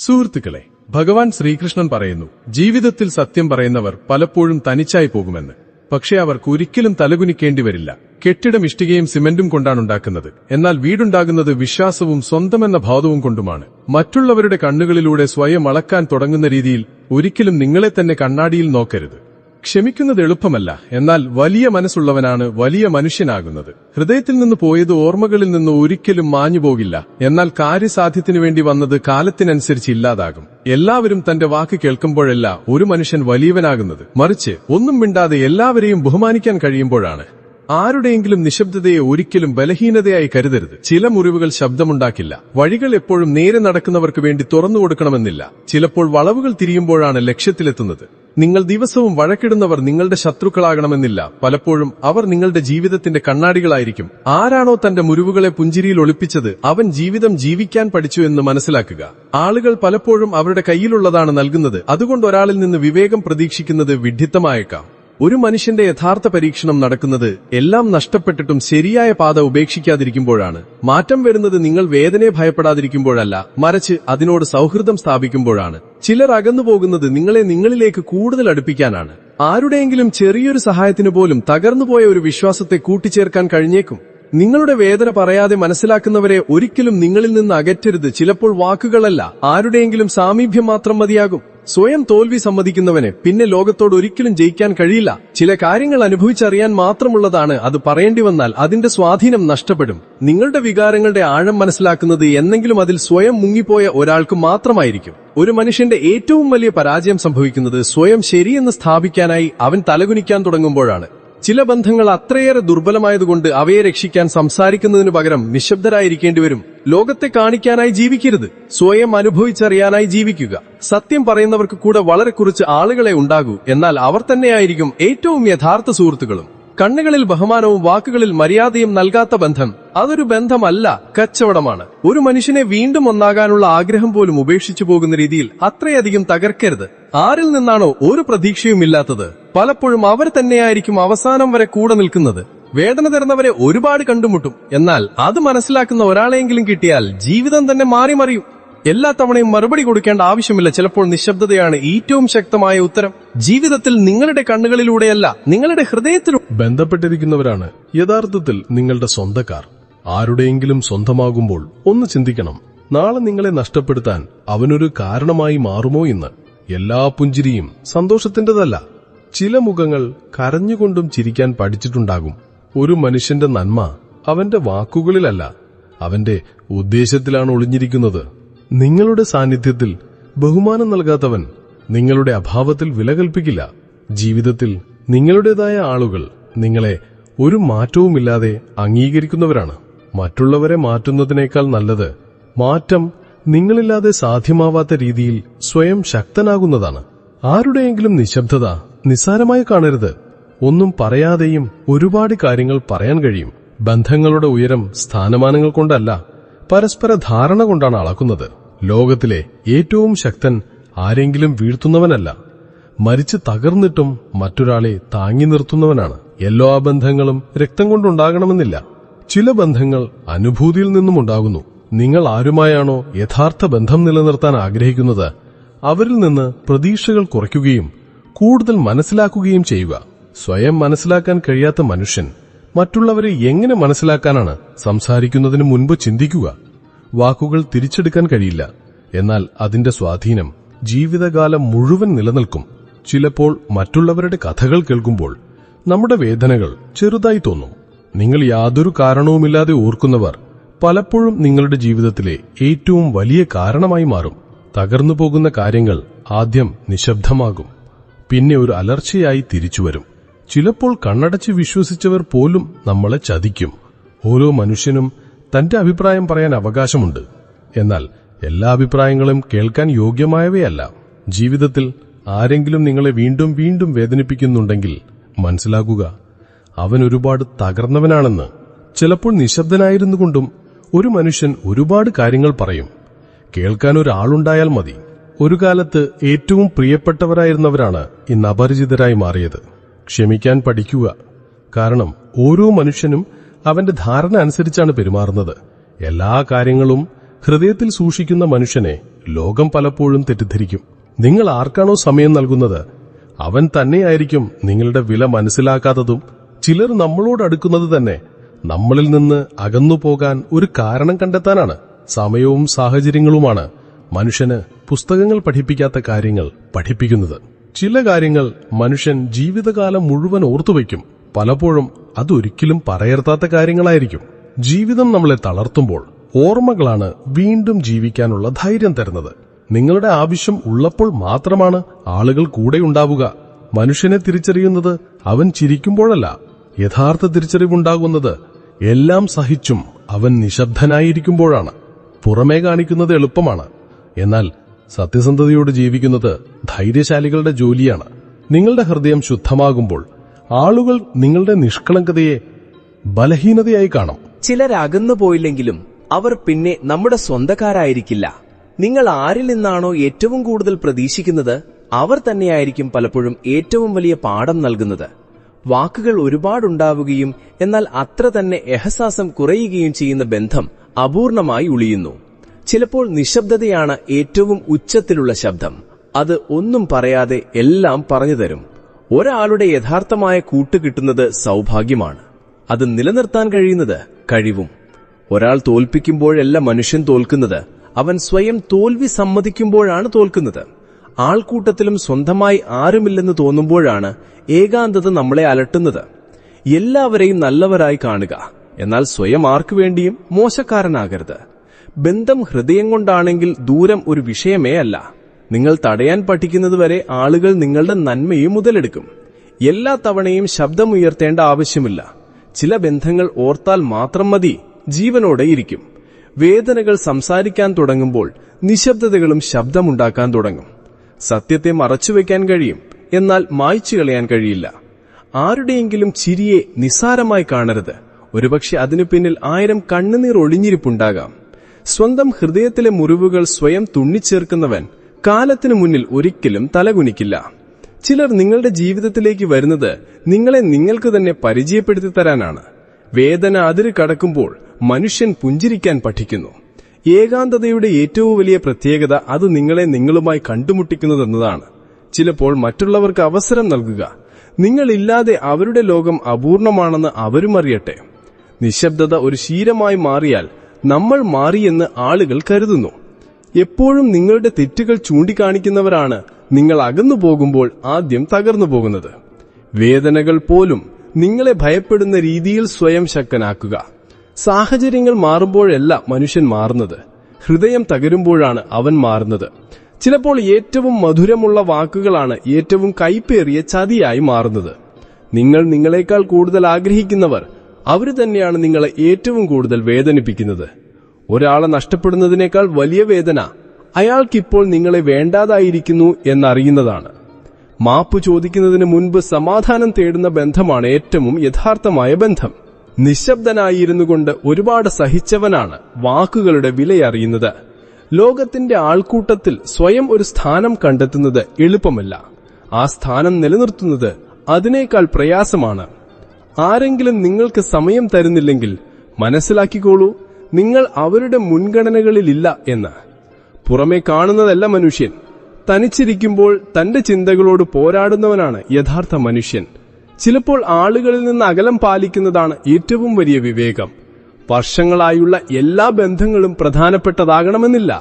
സുഹൃത്തുക്കളെ, ഭഗവാൻ ശ്രീകൃഷ്ണൻ പറയുന്നു, ജീവിതത്തിൽ സത്യം പറയുന്നവർ പലപ്പോഴും തനിച്ചായി പോകുമെന്ന്. പക്ഷേ അവർക്കൊരിക്കലും തലകുനിക്കേണ്ടി വരില്ല. കെട്ടിടം ഇഷ്ടികയും സിമന്റും കൊണ്ടാണുണ്ടാക്കുന്നത്. എന്നാൽ വീടുണ്ടാകുന്നത് വിശ്വാസവും സ്വന്തമെന്ന ബോധവും കൊണ്ടുമാണ്. മറ്റുള്ളവരുടെ കണ്ണുകളിലൂടെ സ്വയം അളക്കാൻ തുടങ്ങുന്ന രീതിയിൽ ഒരിക്കലും നിങ്ങളെ തന്നെ കണ്ണാടിയിൽ നോക്കരുത്. ക്ഷമിക്കുന്നത് എളുപ്പമല്ല, എന്നാൽ വലിയ മനസ്സുള്ളവനാണ് വലിയ മനുഷ്യനാകുന്നത്. ഹൃദയത്തിൽ നിന്ന് പോയത് ഓർമ്മകളിൽ നിന്ന് ഒരിക്കലും മാഞ്ഞുപോകില്ല. എന്നാൽ കാര്യസാധ്യത്തിനു വേണ്ടി വന്നത് കാലത്തിനനുസരിച്ച് ഇല്ലാതാകും. എല്ലാവരും തന്റെ വാക്ക് കേൾക്കുമ്പോഴല്ല ഒരു മനുഷ്യൻ വലിയവനാകുന്നത്, മറിച്ച് ഒന്നും മിണ്ടാതെ എല്ലാവരെയും ബഹുമാനിക്കാൻ കഴിയുമ്പോഴാണ്. ആരുടെയെങ്കിലും നിശബ്ദതയെ ഒരിക്കലും ബലഹീനതയായി കരുതരുത്. ചില മുറിവുകൾ ശബ്ദമുണ്ടാക്കില്ല. വഴികൾ എപ്പോഴും നേരെ നടക്കുന്നവർക്ക് വേണ്ടി തുറന്നുകൊടുക്കണമെന്നില്ല. ചിലപ്പോൾ വളവുകൾ തിരിയുമ്പോഴാണ് ലക്ഷ്യത്തിലെത്തുന്നത്. നിങ്ങൾ ദിവസവും വഴക്കിടുന്നവർ നിങ്ങളുടെ ശത്രുക്കളാകണമെന്നില്ല. പലപ്പോഴും അവർ നിങ്ങളുടെ ജീവിതത്തിന്റെ കണ്ണാടികളായിരിക്കും. ആരാണോ തന്റെ മുറിവുകളെ പുഞ്ചിരിയിൽ ഒളിപ്പിച്ചത്, അവൻ ജീവിതം ജീവിക്കാൻ പഠിച്ചു എന്ന് മനസ്സിലാക്കുക. ആളുകൾ പലപ്പോഴും അവരുടെ കയ്യിലുള്ളതാണ് നൽകുന്നത്. അതുകൊണ്ട് ഒരാളിൽ നിന്ന് വിവേകം പ്രതീക്ഷിക്കുന്നത് വിഡ്ഢിത്തമായേക്കാം. ഒരു മനുഷ്യന്റെ യഥാർത്ഥ പരീക്ഷണം നടക്കുന്നത് എല്ലാം നഷ്ടപ്പെട്ടിട്ടും ശരിയായ പാത ഉപേക്ഷിക്കാതിരിക്കുമ്പോഴാണ്. മാറ്റം വരുന്നത് നിങ്ങൾ വേദനയെ ഭയപ്പെടാതിരിക്കുമ്പോഴല്ല, മറിച്ച് അതിനോട് സൗഹൃദം സ്ഥാപിക്കുമ്പോഴാണ്. ചിലർ അകന്നുപോകുന്നത് നിങ്ങളെ നിങ്ങളിലേക്ക് കൂടുതൽ അടുപ്പിക്കാനാണ്. ആരുടെയെങ്കിലും ചെറിയൊരു സഹായത്തിനു പോലും തകർന്നുപോയ ഒരു വിശ്വാസത്തെ കൂട്ടിച്ചേർക്കാൻ കഴിഞ്ഞേക്കും. നിങ്ങളുടെ വേദന പറയാതെ മനസ്സിലാക്കുന്നവരെ ഒരിക്കലും നിങ്ങളിൽ നിന്ന് അകറ്റരുത്. ചിലപ്പോൾ വാക്കുകളല്ല, ആരുടെയെങ്കിലും സാമീപ്യം മാത്രം മതിയാകും. സ്വയം തോൽവി സമ്മതിക്കുന്നവന് പിന്നെ ലോകത്തോട് ഒരിക്കലും ജയിക്കാൻ കഴിയില്ല. ചില കാര്യങ്ങൾ അനുഭവിച്ചറിയാൻ മാത്രമുള്ളതാണ്. അത് പറയേണ്ടി വന്നാൽ അതിന്റെ സ്വാധീനം നഷ്ടപ്പെടും. നിങ്ങളുടെ വികാരങ്ങളുടെ ആഴം മനസ്സിലാക്കുന്നത് എന്നെങ്കിലും അതിൽ സ്വയം മുങ്ങിപ്പോയ ഒരാൾക്ക് മാത്രമായിരിക്കും. ഒരു മനുഷ്യന്റെ ഏറ്റവും വലിയ പരാജയം സംഭവിക്കുന്നത് സ്വയം ശരിയെന്ന് സ്ഥാപിക്കാനായി അവൻ തലകുനിക്കാൻ തുടങ്ങുമ്പോഴാണ്. ചില ബന്ധങ്ങൾ അത്രയേറെ ദുർബലമായതുകൊണ്ട് അവയെ രക്ഷിക്കാൻ സംസാരിക്കുന്നതിനു പകരം നിശബ്ദരായിരിക്കേണ്ടി വരും. ലോകത്തെ കാണിക്കാനായി ജീവിക്കരുത്, സ്വയം അനുഭവിച്ചറിയാനായി ജീവിക്കുക. സത്യം പറയുന്നവർക്ക് കൂടെ വളരെ കുറച്ച് ആളുകളെ ഉണ്ടാകൂ, എന്നാൽ അവർ തന്നെയായിരിക്കും ഏറ്റവും യഥാർത്ഥ സുഹൃത്തുക്കളും. കണ്ണുകളിൽ ബഹുമാനവും വാക്കുകളിൽ മര്യാദയും നൽകാത്ത ബന്ധം അതൊരു ബന്ധമല്ല, കച്ചവടമാണ്. ഒരു മനുഷ്യനെ വീണ്ടും ഒന്നാകാനുള്ള ആഗ്രഹം പോലും ഉപേക്ഷിച്ചു പോകുന്ന രീതിയിൽ അത്രയധികം തകർക്കരുത്. ആരിൽ നിന്നാണോ ഒരു പ്രതീക്ഷയും ഇല്ലാത്തത്, പലപ്പോഴും അവർ തന്നെയായിരിക്കും അവസാനം വരെ കൂടെ നിൽക്കുന്നത്. വേദന തരുന്നവരെ ഒരുപാട് കണ്ടുമുട്ടും, എന്നാൽ അത് മനസ്സിലാക്കുന്ന ഒരാളെങ്കിലും കിട്ടിയാൽ ജീവിതം തന്നെ മാറി മറിയും. എല്ലാ തവണയും മറുപടി കൊടുക്കേണ്ട ആവശ്യമില്ല. ചിലപ്പോൾ നിശബ്ദതയാണ് ഏറ്റവും ശക്തമായ ഉത്തരം. ജീവിതത്തിൽ നിങ്ങളുടെ കണ്ണുകളിലൂടെയല്ല, നിങ്ങളുടെ ഹൃദയത്തിലൂടെ ബന്ധപ്പെട്ടിരിക്കുന്നവരാണ് യഥാർത്ഥത്തിൽ നിങ്ങളുടെ സ്വന്തക്കാർ. ആരുടെയെങ്കിലും സ്വന്തമാകുമ്പോൾ ഒന്ന് ചിന്തിക്കണം, നാളെ നിങ്ങളെ നഷ്ടപ്പെടുത്താൻ അവനൊരു കാരണമായി മാറുമോ എന്ന്. എല്ലാ പുഞ്ചിരിയും സന്തോഷത്തിന്റെതല്ല. ചില മുഖങ്ങൾ കരഞ്ഞുകൊണ്ടും ചിരിക്കാൻ പഠിച്ചിട്ടുണ്ടാകും. ഒരു മനുഷ്യന്റെ നന്മ അവന്റെ വാക്കുകളിലല്ല, അവന്റെ ഉദ്ദേശത്തിലാണ് ഒളിഞ്ഞിരിക്കുന്നത്. നിങ്ങളുടെ സാന്നിധ്യത്തിൽ ബഹുമാനം നൽകാത്തവൻ നിങ്ങളുടെ അഭാവത്തിൽ വില കൽപ്പിക്കില്ല. ജീവിതത്തിൽ നിങ്ങളുടേതായ ആളുകൾ നിങ്ങളെ ഒരു മാറ്റവുമില്ലാതെ അംഗീകരിക്കുന്നവരാണ്. മറ്റുള്ളവരെ മാറ്റുന്നതിനേക്കാൾ നല്ലത് മാറ്റം നിങ്ങളില്ലാതെ സാധ്യമാവാത്ത രീതിയിൽ സ്വയം ശക്തനാകുന്നതാണ്. ആരുടെയെങ്കിലും നിശബ്ദത നിസ്സാരമായി കാണരുത്. ഒന്നും പറയാതെയും ഒരുപാട് കാര്യങ്ങൾ പറയാൻ കഴിയും. ബന്ധങ്ങളുടെ ഉയരം സ്ഥാനമാനങ്ങൾ കൊണ്ടല്ല, പരസ്പര ധാരണ കൊണ്ടാണ് അളക്കുന്നത്. ലോകത്തിലെ ഏറ്റവും ശക്തൻ ആരെങ്കിലും വീഴ്ത്തുന്നവനല്ല, മരിച്ച് തകർന്നിട്ടും മറ്റൊരാളെ താങ്ങി നിർത്തുന്നവനാണ്. എല്ലാ ബന്ധങ്ങളും രക്തം കൊണ്ടുണ്ടാകണമെന്നില്ല. ചില ബന്ധങ്ങൾ അനുഭൂതിയിൽ നിന്നും ഉണ്ടാകുന്നു. നിങ്ങൾ ആരുമായാണോ യഥാർത്ഥ ബന്ധം നിലനിർത്താൻ ആഗ്രഹിക്കുന്നത്, അവരിൽ നിന്ന് പ്രതീക്ഷകൾ കുറയ്ക്കുകയും കൂടുതൽ മനസ്സിലാക്കുകയും ചെയ്യുക. സ്വയം മനസ്സിലാക്കാൻ കഴിയാത്ത മനുഷ്യൻ മറ്റുള്ളവരെ എങ്ങനെ മനസ്സിലാക്കാനാണ്? സംസാരിക്കുന്നതിന് മുൻപ് ചിന്തിക്കുക. വാക്കുകൾ തിരിച്ചെടുക്കാൻ കഴിയില്ല, എന്നാൽ അതിന്റെ സ്വാധീനം ജീവിതകാലം മുഴുവൻ നിലനിൽക്കും. ചിലപ്പോൾ മറ്റുള്ളവരുടെ കഥകൾ കേൾക്കുമ്പോൾ നമ്മുടെ വേദനകൾ ചെറുതായി തോന്നും. നിങ്ങൾ യാതൊരു കാരണവുമില്ലാതെ ഓർക്കുന്നവർ പലപ്പോഴും നിങ്ങളുടെ ജീവിതത്തിലെ ഏറ്റവും വലിയ കാരണമായി മാറും. തകർന്നു പോകുന്ന കാര്യങ്ങൾ ആദ്യം നിശബ്ദമാകും, പിന്നെ ഒരു അലർച്ചയായി തിരിച്ചുവരും. ചിലപ്പോൾ കണ്ണടച്ച് വിശ്വസിച്ചവർ പോലും നമ്മളെ ചതിക്കും. ഓരോ മനുഷ്യനും തന്റെ അഭിപ്രായം പറയാൻ അവകാശമുണ്ട്, എന്നാൽ എല്ലാ അഭിപ്രായങ്ങളും കേൾക്കാൻ യോഗ്യമായവയല്ല. ജീവിതത്തിൽ ആരെങ്കിലും നിങ്ങളെ വീണ്ടും വീണ്ടും വേദനിപ്പിക്കുന്നുണ്ടെങ്കിൽ മനസ്സിലാക്കുക, അവൻ ഒരുപാട് തകർന്നവനാണെന്ന്. ചിലപ്പോൾ നിശബ്ദനായിരുന്നുകൊണ്ടും ഒരു മനുഷ്യൻ ഒരുപാട് കാര്യങ്ങൾ പറയും. കേൾക്കാൻ ഒരാളുണ്ടായാൽ മതി. ഒരു കാലത്ത് ഏറ്റവും പ്രിയപ്പെട്ടവരായിരുന്നവരാണ് ഇന്ന് അപരിചിതരായി മാറിയത്. ക്ഷമിക്കാൻ പഠിക്കുക, കാരണം ഓരോ മനുഷ്യനും അവന്റെ ധാരണ അനുസരിച്ചാണ് പെരുമാറുന്നത്. എല്ലാ കാര്യങ്ങളും ഹൃദയത്തിൽ സൂക്ഷിക്കുന്ന മനുഷ്യനെ ലോകം പലപ്പോഴും തെറ്റിദ്ധരിക്കും. നിങ്ങൾ ആർക്കാണോ സമയം നൽകുന്നത് അവൻ തന്നെയായിരിക്കും നിങ്ങളുടെ വില മനസ്സിലാക്കാത്തതും. ചിലർ നമ്മളോട് അടുക്കുന്നത് തന്നെ നമ്മളിൽ നിന്ന് അകന്നുപോകാൻ ഒരു കാരണം കണ്ടെത്താനാണ്. സമയവും സാഹചര്യങ്ങളുമാണ് മനുഷ്യന് പുസ്തകങ്ങൾ പഠിപ്പിക്കാത്ത കാര്യങ്ങൾ പഠിപ്പിക്കുന്നത്. ചില കാര്യങ്ങൾ മനുഷ്യൻ ജീവിതകാലം മുഴുവൻ ഓർത്തുവയ്ക്കും. പലപ്പോഴും അതൊരിക്കലും പറയരുതാത്ത കാര്യങ്ങളായിരിക്കും. ജീവിതം നമ്മളെ തളർത്തുമ്പോൾ ഓർമ്മകളാണ് വീണ്ടും ജീവിക്കാനുള്ള ധൈര്യം തരുന്നത്. നിങ്ങളുടെ ആവശ്യം ഉള്ളപ്പോൾ മാത്രമാണ് ആളുകൾ കൂടെയുണ്ടാവുക. മനുഷ്യനെ തിരിച്ചറിയുന്നത് അവൻ ചിരിക്കുമ്പോഴല്ല. യഥാർത്ഥ തിരിച്ചറിവുണ്ടാകുന്നത് എല്ലാം സഹിച്ചും അവൻ നിശബ്ദനായിരിക്കുമ്പോഴാണ്. പുറമേ കാണിക്കുന്നത് എളുപ്പമാണ്, എന്നാൽ സത്യസന്ധതയോട് ജീവിക്കുന്നത് ധൈര്യശാലികളുടെ ജോലിയാണ്. നിങ്ങളുടെ ഹൃദയം ശുദ്ധമാകുമ്പോൾ ആളുകൾ നിങ്ങളുടെ നിഷ്കളങ്കതയെ ബലഹീനതയായി കാണും. ചിലരകന്നു പോയില്ലെങ്കിലും അവർ പിന്നെ നമ്മുടെ സ്വന്തക്കാരായിരിക്കില്ല. നിങ്ങൾ ആരിൽ നിന്നാണോ ഏറ്റവും കൂടുതൽ പ്രതീക്ഷിക്കുന്നത് അവർ തന്നെയായിരിക്കും പലപ്പോഴും ഏറ്റവും വലിയ പാഠം നൽകുന്നത്. വാക്കുകൾ ഒരുപാടുണ്ടാവുകയും എന്നാൽ അത്ര തന്നെ എഹസാസം കുറയുകയും ചെയ്യുന്ന ബന്ധം അപൂർണമായി ഉളിയുന്നു. ചിലപ്പോൾ നിശബ്ദതയാണ് ഏറ്റവും ഉച്ചത്തിലുള്ള ശബ്ദം. അത് ഒന്നും പറയാതെ എല്ലാം പറഞ്ഞു തരും. ഒരാളുടെ യഥാർത്ഥമായ കൂട്ട് കിട്ടുന്നത് സൗഭാഗ്യമാണ്. അത് നിലനിർത്താൻ കഴിയുന്നത് കഴിവും. ഒരാൾ തോൽപ്പിക്കുമ്പോഴല്ല മനുഷ്യൻ തോൽക്കുന്നത്, അവൻ സ്വയം തോൽവി സമ്മതിക്കുമ്പോഴാണ് തോൽക്കുന്നത്. ആൾക്കൂട്ടത്തിലും സ്വന്തമായി ആരുമില്ലെന്ന് തോന്നുമ്പോഴാണ് ഏകാന്തത നമ്മളെ അലട്ടുന്നത്. എല്ലാവരെയും നല്ലവരായി കാണുക, എന്നാൽ സ്വയം ആർക്കു വേണ്ടിയും മോശക്കാരനാകരുത്. ബന്ധം ഹൃദയം കൊണ്ടാണെങ്കിൽ ദൂരം ഒരു വിഷയമേ അല്ല. നിങ്ങൾ തടയാൻ പഠിക്കുന്നതുവരെ ആളുകൾ നിങ്ങളുടെ നന്മയും മുതലെടുക്കും. എല്ലാ തവണയും ശബ്ദമുയർത്തേണ്ട ആവശ്യമില്ല. ചില ബന്ധങ്ങൾ ഓർത്താൽ മാത്രം മതി, ജീവനോടെ ഇരിക്കും. വേദനകൾ സംസാരിക്കാൻ തുടങ്ങുമ്പോൾ നിശബ്ദതകളും ശബ്ദമുണ്ടാക്കാൻ തുടങ്ങും. സത്യത്തെ മറച്ചുവെക്കാൻ കഴിയും, എന്നാൽ മായ്ച്ചു കളയാൻ കഴിയില്ല. ആരുടെയെങ്കിലും ചിരിയെ നിസ്സാരമായി കാണരുത്. ഒരുപക്ഷെ അതിനു പിന്നിൽ 1000 കണ്ണുനീർ ഒളിഞ്ഞിരിപ്പുണ്ടാകാം. സ്വന്തം ഹൃദയത്തിലെ മുറിവുകൾ സ്വയം തുന്നിച്ചേർക്കുന്നവൻ കാലത്തിനു മുന്നിൽ ഒരിക്കലും തലകുനിക്കില്ല. ചിലർ നിങ്ങളുടെ ജീവിതത്തിലേക്ക് വരുന്നത് നിങ്ങളെ നിങ്ങൾക്ക് തന്നെ പരിചയപ്പെടുത്തി തരാനാണ്. വേദന അതിര് കടക്കുമ്പോൾ മനുഷ്യൻ പുഞ്ചിരിക്കാൻ പഠിക്കുന്നു. ഏകാന്തതയുടെ ഏറ്റവും വലിയ പ്രത്യേകത അത് നിങ്ങളെ നിങ്ങളുമായി കണ്ടുമുട്ടിക്കുന്നതെന്നതാണ്. ചിലപ്പോൾ മറ്റുള്ളവർക്ക് അവസരം നൽകുക. നിങ്ങളില്ലാതെ അവരുടെ ലോകം അപൂർണമാണെന്ന് അവരും അറിയട്ടെ. നിശബ്ദത ഒരു ശീലമായി മാറിയാൽ നമ്മൾ മാറിയെന്ന് ആളുകൾ കരുതുന്നു. എപ്പോഴും നിങ്ങളുടെ തെറ്റുകൾ ചൂണ്ടിക്കാണിക്കുന്നവരാണ് നിങ്ങൾ അകന്നു പോകുമ്പോൾ ആദ്യം തകർന്നു പോകുന്നത്. വേദനകൾ പോലും നിങ്ങളെ ഭയപ്പെടുന്ന രീതിയിൽ സ്വയം ശക്തനാക്കുക. സാഹചര്യങ്ങൾ മാറുമ്പോഴല്ല മനുഷ്യൻ മാറുന്നത്, ഹൃദയം തകരുമ്പോഴാണ് അവൻ മാറുന്നത്. ചിലപ്പോൾ ഏറ്റവും മധുരമുള്ള വാക്കുകളാണ് ഏറ്റവും കൈപ്പേറിയ ചതിയായി മാറുന്നത്. നിങ്ങൾ നിങ്ങളെക്കാൾ കൂടുതൽ ആഗ്രഹിക്കുന്നവർ അവർ തന്നെയാണ് നിങ്ങളെ ഏറ്റവും കൂടുതൽ വേദനിപ്പിക്കുന്നത്. ഒരാളെ നഷ്ടപ്പെടുന്നതിനേക്കാൾ വലിയ വേദന അയാൾക്കിപ്പോൾ നിങ്ങളെ വേണ്ടാതായിരിക്കുന്നു എന്നറിയുന്നതാണ്. മാപ്പ് ചോദിക്കുന്നതിന് മുൻപ് സമാധാനം തേടുന്ന ബന്ധമാണ് ഏറ്റവും യഥാർത്ഥമായ ബന്ധം. നിശബ്ദനായിരുന്നു കൊണ്ട് ഒരുപാട് സഹിച്ചവനാണ് വാക്കുകളുടെ വിലയറിയുന്നത്. ലോകത്തിന്റെ ആൾക്കൂട്ടത്തിൽ സ്വയം ഒരു സ്ഥാനം കണ്ടെത്തുന്നത് എളുപ്പമല്ല. ആ സ്ഥാനം നിലനിർത്തുന്നത് അതിനേക്കാൾ പ്രയാസമാണ്. ആരെങ്കിലും നിങ്ങൾക്ക് സമയം തരുന്നില്ലെങ്കിൽ മനസ്സിലാക്കിക്കോളൂ, നിങ്ങൾ അവരുടെ മുൻഗണനകളിലില്ല എന്ന്. പുറമെ കാണുന്നതല്ല മനുഷ്യൻ. തനിച്ചിരിക്കുമ്പോൾ തന്റെ ചിന്തകളോട് പോരാടുന്നവനാണ് യഥാർത്ഥ മനുഷ്യൻ. ചിലപ്പോൾ ആളുകളിൽ നിന്ന് അകലം പാലിക്കുന്നതാണ് ഏറ്റവും വലിയ വിവേകം. വർഷങ്ങളായുള്ള എല്ലാ ബന്ധങ്ങളും പ്രധാനപ്പെട്ടതാകണമെന്നില്ല.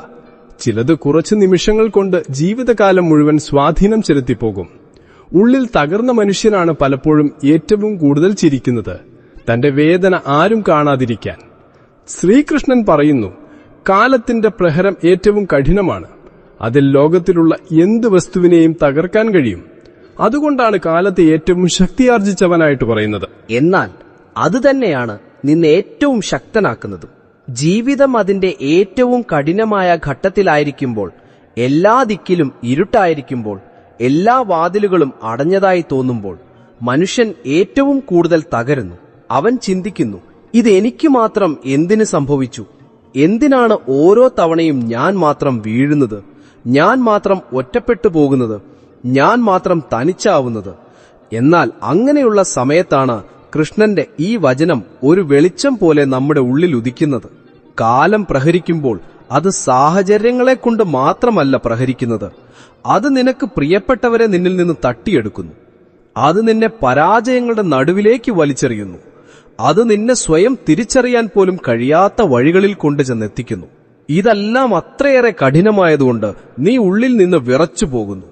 ചിലത് കുറച്ച് നിമിഷങ്ങൾ കൊണ്ട് ജീവിതകാലം മുഴുവൻ സ്വാധീനം ചെലുത്തിപ്പോകും. ഉള്ളിൽ തകർന്ന മനുഷ്യനാണ് പലപ്പോഴും ഏറ്റവും കൂടുതൽ ചിരിക്കുന്നത്, തന്റെ വേദന ആരും കാണാതിരിക്കാൻ. ശ്രീകൃഷ്ണൻ പറയുന്നു, കാലത്തിന്റെ പ്രഹരം ഏറ്റവും കഠിനമാണ്. അതിൽ ലോകത്തിലുള്ള എന്ത് വസ്തുവിനെയും തകർക്കാൻ കഴിയും. അതുകൊണ്ടാണ് കാലത്തെ ഏറ്റവും ശക്തിയാർജിച്ചവനായിട്ട് പറയുന്നത്. എന്നാൽ അതുതന്നെയാണ് നിന്നെ ഏറ്റവും ശക്തനാക്കുന്നതും. ജീവിതം അതിന്റെ ഏറ്റവും കഠിനമായ ഘട്ടത്തിലായിരിക്കുമ്പോൾ, എല്ലാ ദിക്കിലും ഇരുട്ടായിരിക്കുമ്പോൾ, എല്ലാ വാതിലുകളും അടഞ്ഞതായി തോന്നുമ്പോൾ മനുഷ്യൻ ഏറ്റവും കൂടുതൽ തകരുന്നു. അവൻ ചിന്തിക്കുന്നു, ഇത് എനിക്ക് മാത്രം എന്തിനു സംഭവിച്ചു? എന്തിനാണ് ഓരോ തവണയും ഞാൻ മാത്രം വീഴുന്നത്? ഞാൻ മാത്രം ഒറ്റപ്പെട്ടു പോകുന്നത്? ഞാൻ മാത്രം തനിച്ചാവുന്നത്? എന്നാൽ അങ്ങനെയുള്ള സമയത്താണ് കൃഷ്ണന്റെ ഈ വചനം ഒരു വെളിച്ചം പോലെ നമ്മുടെ ഉള്ളിൽ ഉദിക്കുന്നത്. കാലം പ്രഹരിക്കുമ്പോൾ അത് സാഹചര്യങ്ങളെ കൊണ്ട് മാത്രമല്ല പ്രഹരിക്കുന്നത്, അത് നിനക്ക് പ്രിയപ്പെട്ടവരെ നിന്നിൽ നിന്ന് തട്ടിയെടുക്കുന്നു. അത് നിന്നെ പരാജയങ്ങളുടെ നടുവിലേക്ക് വലിച്ചെറിയുന്നു. അത് നിന്നെ സ്വയം തിരിച്ചറിയാൻ പോലും കഴിയാത്ത വഴികളിൽ കൊണ്ടുചെന്നെത്തിക്കുന്നു. ഇതെല്ലാം അത്രയേറെ കഠിനമായതുകൊണ്ട് നീ ഉള്ളിൽ നിന്ന് വിറച്ചു പോകുന്നു.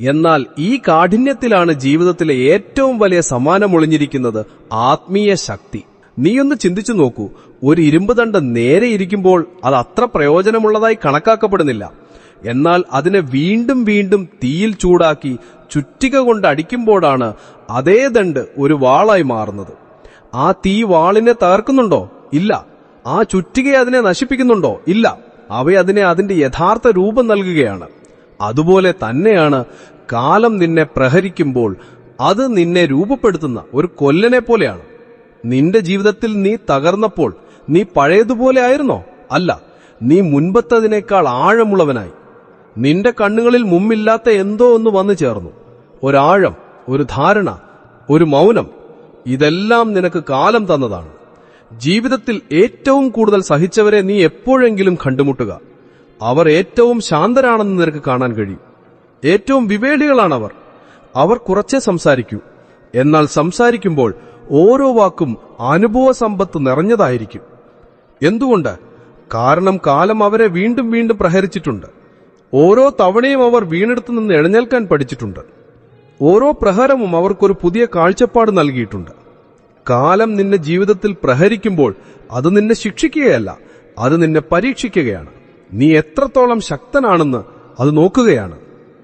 എന്നാൽ ഈ കാഠിന്യത്തിലാണ് ജീവിതത്തിലെ ഏറ്റവും വലിയ സമ്മാനമൊളിഞ്ഞിരിക്കുന്നത്, ആത്മീയ ശക്തി. നീയൊന്ന് ചിന്തിച്ചു നോക്കൂ, ഒരു ഇരുമ്പ് ദണ്ഡ് നേരെ ഇരിക്കുമ്പോൾ അത് അത്ര പ്രയോജനമുള്ളതായി കണക്കാക്കപ്പെടുന്നില്ല. എന്നാൽ അതിനെ വീണ്ടും വീണ്ടും തീയിൽ ചൂടാക്കി ചുറ്റിക കൊണ്ട് അടിക്കുമ്പോഴാണ് അതേ ദണ്ഡ് ഒരു വാളായി മാറുന്നത്. ആ തീ വാളിനെ തകർക്കുന്നുണ്ടോ? ഇല്ല. ആ ചുറ്റികയെ അതിനെ നശിപ്പിക്കുന്നുണ്ടോ? ഇല്ല. അതിനെ അതിന്റെ യഥാർത്ഥ രൂപം നൽകുകയാണ്. അതുപോലെ തന്നെയാണ് കാലം നിന്നെ പ്രഹരിക്കുമ്പോൾ അത് നിന്നെ രൂപപ്പെടുത്തുന്ന ഒരു കൊല്ലനെ പോലെയാണ്. നിന്റെ ജീവിതത്തിൽ നീ തകർന്നപ്പോൾ നീ പഴയതുപോലെ ആയിരുന്നോ? അല്ല, നീ മുൻപത്തതിനേക്കാൾ ആഴമുള്ളവനായി. നിന്റെ കണ്ണുകളിൽ മുമ്പില്ലാത്ത എന്തോ ഒന്ന് വന്നു ചേർന്നു. ഒരാഴം, ഒരു ധാരണ, ഒരു മൗനം. ഇതെല്ലാം നിനക്ക് കാലം തന്നതാണ്. ജീവിതത്തിൽ ഏറ്റവും കൂടുതൽ സഹിച്ചവരെ നീ എപ്പോഴെങ്കിലും കണ്ടുമുട്ടുക. അവർ ഏറ്റവും ശാന്തരാണെന്ന് നിനക്ക് കാണാൻ കഴിയും. ഏറ്റവും വിവേടികളാണവർ. അവർ കുറച്ചേ സംസാരിക്കൂ. എന്നാൽ സംസാരിക്കുമ്പോൾ ഓരോ വാക്കും അനുഭവ സമ്പത്ത് നിറഞ്ഞതായിരിക്കും. എന്തുകൊണ്ട്? കാരണം കാലം അവരെ വീണ്ടും വീണ്ടും പ്രഹരിച്ചിട്ടുണ്ട്. ഓരോ തവണയും അവർ വീണെടുത്തു നിന്ന് എഴുന്നേൽക്കാൻ പഠിച്ചിട്ടുണ്ട്. ഓരോ പ്രഹരവും അവർക്കൊരു പുതിയ കാഴ്ചപ്പാട് നൽകിയിട്ടുണ്ട്. കാലം നിന്നെ ജീവിതത്തിൽ പ്രഹരിക്കുമ്പോൾ അത് നിന്നെ ശിക്ഷിക്കുകയല്ല, അത് നിന്നെ പരീക്ഷിക്കുകയാണ്. നീ എത്രത്തോളം ശക്തനാണെന്ന് അത് നോക്കുകയാണ്.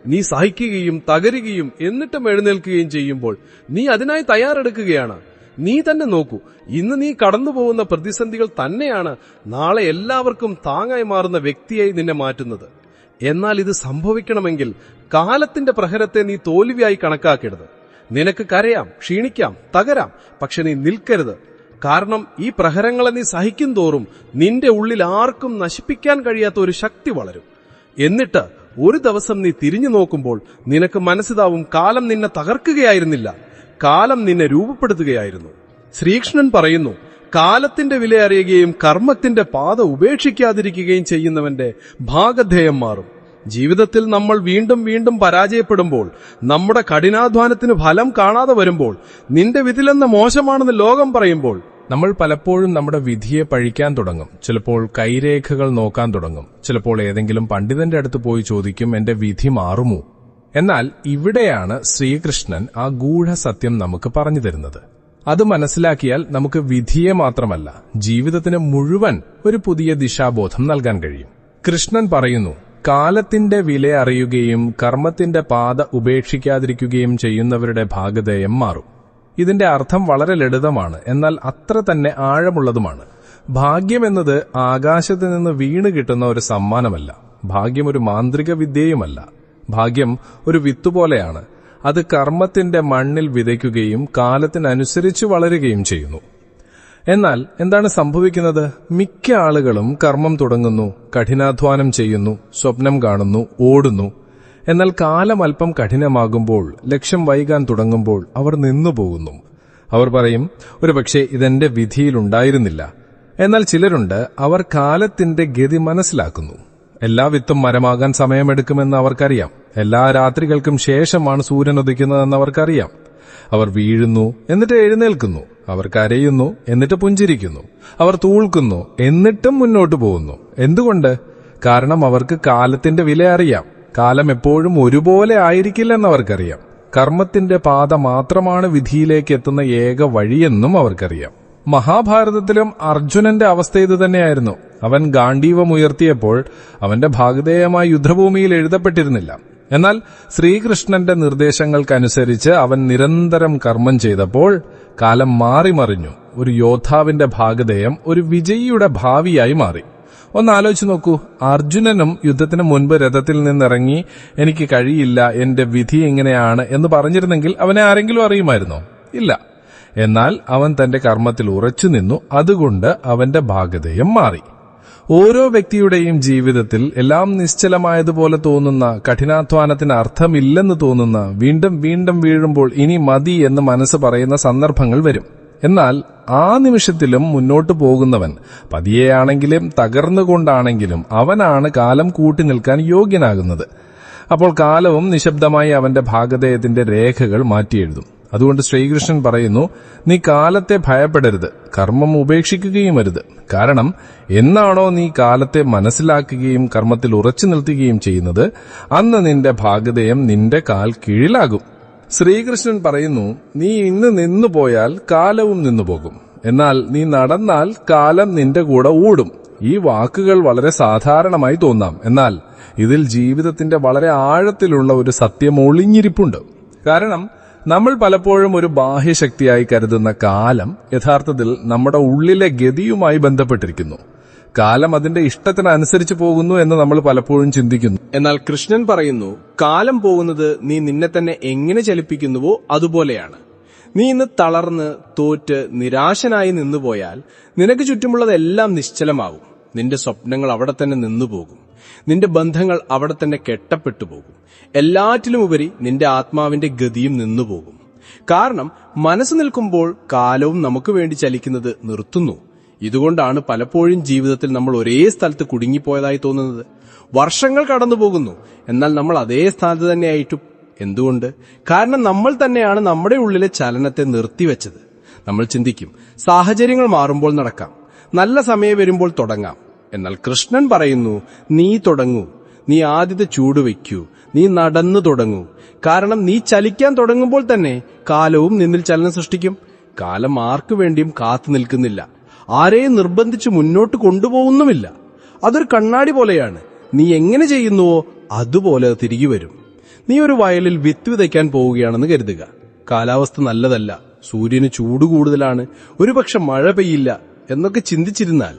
നീ സഹിക്കുകയും തകരുകയും എന്നിട്ടും എഴുന്നേൽക്കുകയും ചെയ്യുമ്പോൾ നീ അതിനായി തയ്യാറെടുക്കുകയാണ്. നീ തന്നെ നോക്കൂ, ഇന്ന് നീ കടന്നുപോകുന്ന പ്രതിസന്ധികൾ തന്നെയാണ് നാളെ എല്ലാവർക്കും താങ്ങായി മാറുന്ന വ്യക്തിയായി നിന്നെ മാറ്റുന്നത്. എന്നാൽ ഇത് സംഭവിക്കണമെങ്കിൽ കാലത്തിന്റെ പ്രഹരത്തെ നീ തോൽവിയായി കണക്കാക്കരുത്. നിനക്ക് കരയാം, ക്ഷീണിക്കാം, തകരാം, പക്ഷെ നീ നിൽക്കരുത്. കാരണം ഈ പ്രഹരങ്ങളെ നീ സഹിക്കും തോറും നിന്റെ ഉള്ളിൽ ആർക്കും നശിപ്പിക്കാൻ കഴിയാത്ത ഒരു ശക്തി വളരും. എന്നിട്ട് ഒരു ദിവസം നീ തിരിഞ്ഞു നോക്കുമ്പോൾ നിനക്ക് മനസ്സിലാവും, കാലം നിന്നെ തകർക്കുകയായിരുന്നില്ല, കാലം നിന്നെ രൂപപ്പെടുത്തുകയായിരുന്നു. ശ്രീകൃഷ്ണൻ പറയുന്നു, കാലത്തിന്റെ വില അറിയുകയും കർമ്മത്തിന്റെ പാത ഉപേക്ഷിക്കാതിരിക്കുകയും ചെയ്യുന്നവന്റെ ഭാഗധേയം മാറും. ജീവിതത്തിൽ നമ്മൾ വീണ്ടും വീണ്ടും പരാജയപ്പെടുമ്പോൾ, നമ്മുടെ കഠിനാധ്വാനത്തിന് ഫലം കാണാതെ വരുമ്പോൾ, നിന്റെ വിധിലെന്ന മോശമാണെന്ന് ലോകം പറയുമ്പോൾ, നമ്മൾ പലപ്പോഴും നമ്മുടെ വിധിയെ പഴിക്കാൻ തുടങ്ങും. ചിലപ്പോൾ കൈരേഖകൾ നോക്കാൻ തുടങ്ങും. ചിലപ്പോൾ ഏതെങ്കിലും പണ്ഡിതന്റെ അടുത്ത് പോയി ചോദിക്കും, എന്റെ വിധി മാറുമോ? എന്നാൽ ഇവിടെയാണ് ശ്രീകൃഷ്ണൻ ആ ഗൂഢസത്യം നമുക്ക് പറഞ്ഞു തരുന്നത്. അത് മനസ്സിലാക്കിയാൽ നമുക്ക് വിധിയെ മാത്രമല്ല, ജീവിതത്തിന് മുഴുവൻ ഒരു പുതിയ ദിശാബോധം നൽകാൻ കഴിയും. കൃഷ്ണൻ പറയുന്നു, കാലത്തിന്റെ വില അറിയുകയും കർമ്മത്തിന്റെ പാത ഉപേക്ഷിക്കാതിരിക്കുകയും ചെയ്യുന്നവരുടെ ഭാഗധേയം മാറും. ഇതിന്റെ അർത്ഥം വളരെ ലളിതമാണ്, എന്നാൽ അത്ര തന്നെ ആഴമുള്ളതുമാണ്. ഭാഗ്യമെന്നത് ആകാശത്ത് നിന്ന് വീണ് കിട്ടുന്ന ഒരു സമ്മാനമല്ല. ഭാഗ്യം ഒരു മാന്ത്രിക വിദ്യയുമല്ല. ഭാഗ്യം ഒരു വിത്തുപോലെയാണ്. അത് കർമ്മത്തിന്റെ മണ്ണിൽ വിതയ്ക്കുകയും കാലത്തിനനുസരിച്ച് വളരുകയും ചെയ്യുന്നു. എന്നാൽ എന്താണ് സംഭവിക്കുന്നത്? മിക്ക ആളുകളും കർമ്മം തുടങ്ങുന്നു, കഠിനാധ്വാനം ചെയ്യുന്നു, സ്വപ്നം കാണുന്നു, ഓടുന്നു. എന്നാൽ കാലം അല്പം കഠിനമാകുമ്പോൾ, ലക്ഷ്യം വൈകാൻ തുടങ്ങുമ്പോൾ അവർ നിന്നുപോകുന്നു. അവർ പറയും, ഒരുപക്ഷെ ഇതെന്റെ വിധിയിലുണ്ടായിരുന്നില്ല. എന്നാൽ ചിലരുണ്ട്, അവർ കാലത്തിന്റെ ഗതി മനസ്സിലാക്കുന്നു. എല്ലാ വിത്തും മരമാകാൻ സമയമെടുക്കുമെന്ന് അവർക്കറിയാം. എല്ലാ രാത്രികൾക്കും ശേഷമാണ് സൂര്യൻ ഉദിക്കുന്നതെന്ന് അവർക്കറിയാം. അവർ വീഴുന്നു, എന്നിട്ട് എഴുന്നേൽക്കുന്നു. അവർ കരയുന്നു, എന്നിട്ട് പുഞ്ചിരിക്കുന്നു. അവർ തൂൾക്കുന്നു, എന്നിട്ടും മുന്നോട്ടു പോകുന്നു. എന്തുകൊണ്ട്? കാരണം അവർക്ക് കാലത്തിന്റെ വില അറിയാം. കാലം എപ്പോഴും ഒരുപോലെ ആയിരിക്കില്ലെന്നവർക്കറിയാം. കർമ്മത്തിന്റെ പാത മാത്രമാണ് വിധിയിലേക്ക് എത്തുന്ന ഏക വഴിയെന്നും അവർക്കറിയാം. മഹാഭാരതത്തിലും അർജുനന്റെ അവസ്ഥ ഇത് തന്നെയായിരുന്നു. അവൻ ഗാണ്ഡീവം ഉയർത്തിയപ്പോൾ അവന്റെ ഭാഗധേയമായ യുദ്ധഭൂമിയിൽ എഴുതപ്പെട്ടിരുന്നില്ല. എന്നാൽ ശ്രീകൃഷ്ണന്റെ നിർദ്ദേശങ്ങൾക്കനുസരിച്ച് അവൻ നിരന്തരം കർമ്മം ചെയ്തപ്പോൾ കാലം മാറിമറിഞ്ഞു. ഒരു യോദ്ധാവിന്റെ ഭാഗധേയം ഒരു വിജയിയുടെ ഭാവിയായി മാറി. ഒന്നാലോചിച്ച് നോക്കൂ, അർജുനനും യുദ്ധത്തിന് മുൻപ് രഥത്തിൽ നിന്നിറങ്ങി എനിക്ക് കഴിയില്ല, എന്റെ വിധി എങ്ങനെയാണ് എന്ന് പറഞ്ഞിരുന്നെങ്കിൽ അവനെ ആരെങ്കിലും അറിയുമായിരുന്നോ? ഇല്ല. എന്നാൽ അവൻ തന്റെ കർമ്മത്തിൽ ഉറച്ചു നിന്നു. അതുകൊണ്ട് അവന്റെ ഭാഗധേയം മാറി. ഓരോ വ്യക്തിയുടെയും ജീവിതത്തിൽ എല്ലാം നിശ്ചലമായതുപോലെ തോന്നുന്ന, കഠിനാധ്വാനത്തിന് അർത്ഥമില്ലെന്ന് തോന്നുന്ന, വീണ്ടും വീണ്ടും വീഴുമ്പോൾ ഇനി മതി എന്ന് മനസ്സ് പറയുന്ന സന്ദർഭങ്ങൾ വരും. എന്നാൽ ആ നിമിഷത്തിലും മുന്നോട്ടു പോകുന്നവൻ പതിയെയാണെങ്കിലും തകർന്നുകൊണ്ടാണെങ്കിലും അവനാണ് കാലം കൂട്ടി നിൽക്കാൻ യോഗ്യനാകുന്നത്. അപ്പോൾ കാലവും നിശബ്ദമായി അവന്റെ ഭാഗധേയത്തിന്റെ രേഖകൾ മാറ്റിയെഴുതും. അതുകൊണ്ട് ശ്രീകൃഷ്ണൻ പറയുന്നു, നീ കാലത്തെ ഭയപ്പെടരുത്, കർമ്മം ഉപേക്ഷിക്കുകയും അരുത്. കാരണം എന്നാണോ നീ കാലത്തെ മനസ്സിലാക്കുകയും കർമ്മത്തിൽ ഉറച്ചു നിർത്തുകയും ചെയ്യുന്നത്, അന്ന് നിന്റെ ഭാഗധേയം നിന്റെ കാൽ കീഴിലാകും. ശ്രീകൃഷ്ണൻ പറയുന്നു, നീ ഇന്ന് നിന്നുപോയാൽ കാലവും നിന്നുപോകും. എന്നാൽ നീ നടന്നാൽ കാലം നിന്റെ കൂടെ ഓടും. ഈ വാക്കുകൾ വളരെ സാധാരണമായി തോന്നാം. എന്നാൽ ഇതിൽ ജീവിതത്തിന്റെ വളരെ ആഴത്തിലുള്ള ഒരു സത്യം ഒളിഞ്ഞിരിപ്പുണ്ട്. കാരണം നമ്മൾ പലപ്പോഴും ഒരു ബാഹ്യശക്തിയായി കരുതുന്ന കാലം യഥാർത്ഥത്തിൽ നമ്മുടെ ഉള്ളിലെ ഗതിയുമായി ബന്ധപ്പെട്ടിരിക്കുന്നു. കാലം അതിന്റെ ഇഷ്ടത്തിനനുസരിച്ച് പോകുന്നു എന്ന് നമ്മൾ പലപ്പോഴും ചിന്തിക്കുന്നു. എന്നാൽ കൃഷ്ണൻ പറയുന്നു, കാലം പോകുന്നത് നീ നിന്നെ തന്നെ എങ്ങനെ ചലിപ്പിക്കുന്നുവോ അതുപോലെയാണ്. നീ ഇന്ന് തളർന്ന് തോറ്റ് നിരാശനായി നിന്നുപോയാൽ നിനക്ക് ചുറ്റുമുള്ളതെല്ലാം നിശ്ചലമാകും. നിന്റെ സ്വപ്നങ്ങൾ അവിടെ തന്നെ നിന്നുപോകും. നിന്റെ ബന്ധങ്ങൾ അവിടെ തന്നെ കെട്ടപ്പെട്ടു പോകും. എല്ലാറ്റിലുമുപരി നിന്റെ ആത്മാവിന്റെ ഗതിയും നിന്നുപോകും. കാരണം മനസ്സ് നിൽക്കുമ്പോൾ കാലവും നമുക്ക് വേണ്ടി ചലിക്കുന്നത് നിർത്തുന്നു. ഇതുകൊണ്ടാണ് പലപ്പോഴും ജീവിതത്തിൽ നമ്മൾ ഒരേ സ്ഥലത്ത് കുടുങ്ങിപ്പോയതായി തോന്നുന്നത്. വർഷങ്ങൾ കടന്നു പോകുന്നു, എന്നാൽ നമ്മൾ അതേ സ്ഥാനത്ത് തന്നെയായിട്ടു. എന്തുകൊണ്ട്? കാരണം നമ്മൾ തന്നെയാണ് നമ്മുടെ ഉള്ളിലെ ചലനത്തെ നിർത്തിവെച്ചത്. നമ്മൾ ചിന്തിക്കും, സാഹചര്യങ്ങൾ മാറുമ്പോൾ നടക്കാം, നല്ല സമയം വരുമ്പോൾ തുടങ്ങാം. എന്നാൽ കൃഷ്ണൻ പറയുന്നു, നീ തുടങ്ങൂ, നീ ആദ്യത്തെ ചൂട് വയ്ക്കൂ, നീ നടന്നു തുടങ്ങൂ. കാരണം നീ ചലിക്കാൻ തുടങ്ങുമ്പോൾ തന്നെ കാലവും നിന്നിൽ ചലനം സൃഷ്ടിക്കും. കാലം ആർക്കു വേണ്ടിയും കാത്തു നിൽക്കുന്നില്ല, ആരെയും നിർബന്ധിച്ച് മുന്നോട്ട് കൊണ്ടുപോകുന്നുമില്ല. അതൊരു കണ്ണാടി പോലെയാണ്. നീ എങ്ങനെ ചെയ്യുന്നുവോ അതുപോലെ തിരികെ വരും. നീ ഒരു വയലിൽ വിത്ത് വിതയ്ക്കാൻ പോവുകയാണെന്ന് കരുതുക. കാലാവസ്ഥ നല്ലതല്ല, സൂര്യന് ചൂട് കൂടുതലാണ്, ഒരുപക്ഷെ മഴ പെയ്യില്ല എന്നൊക്കെ ചിന്തിച്ചിരുന്നാൽ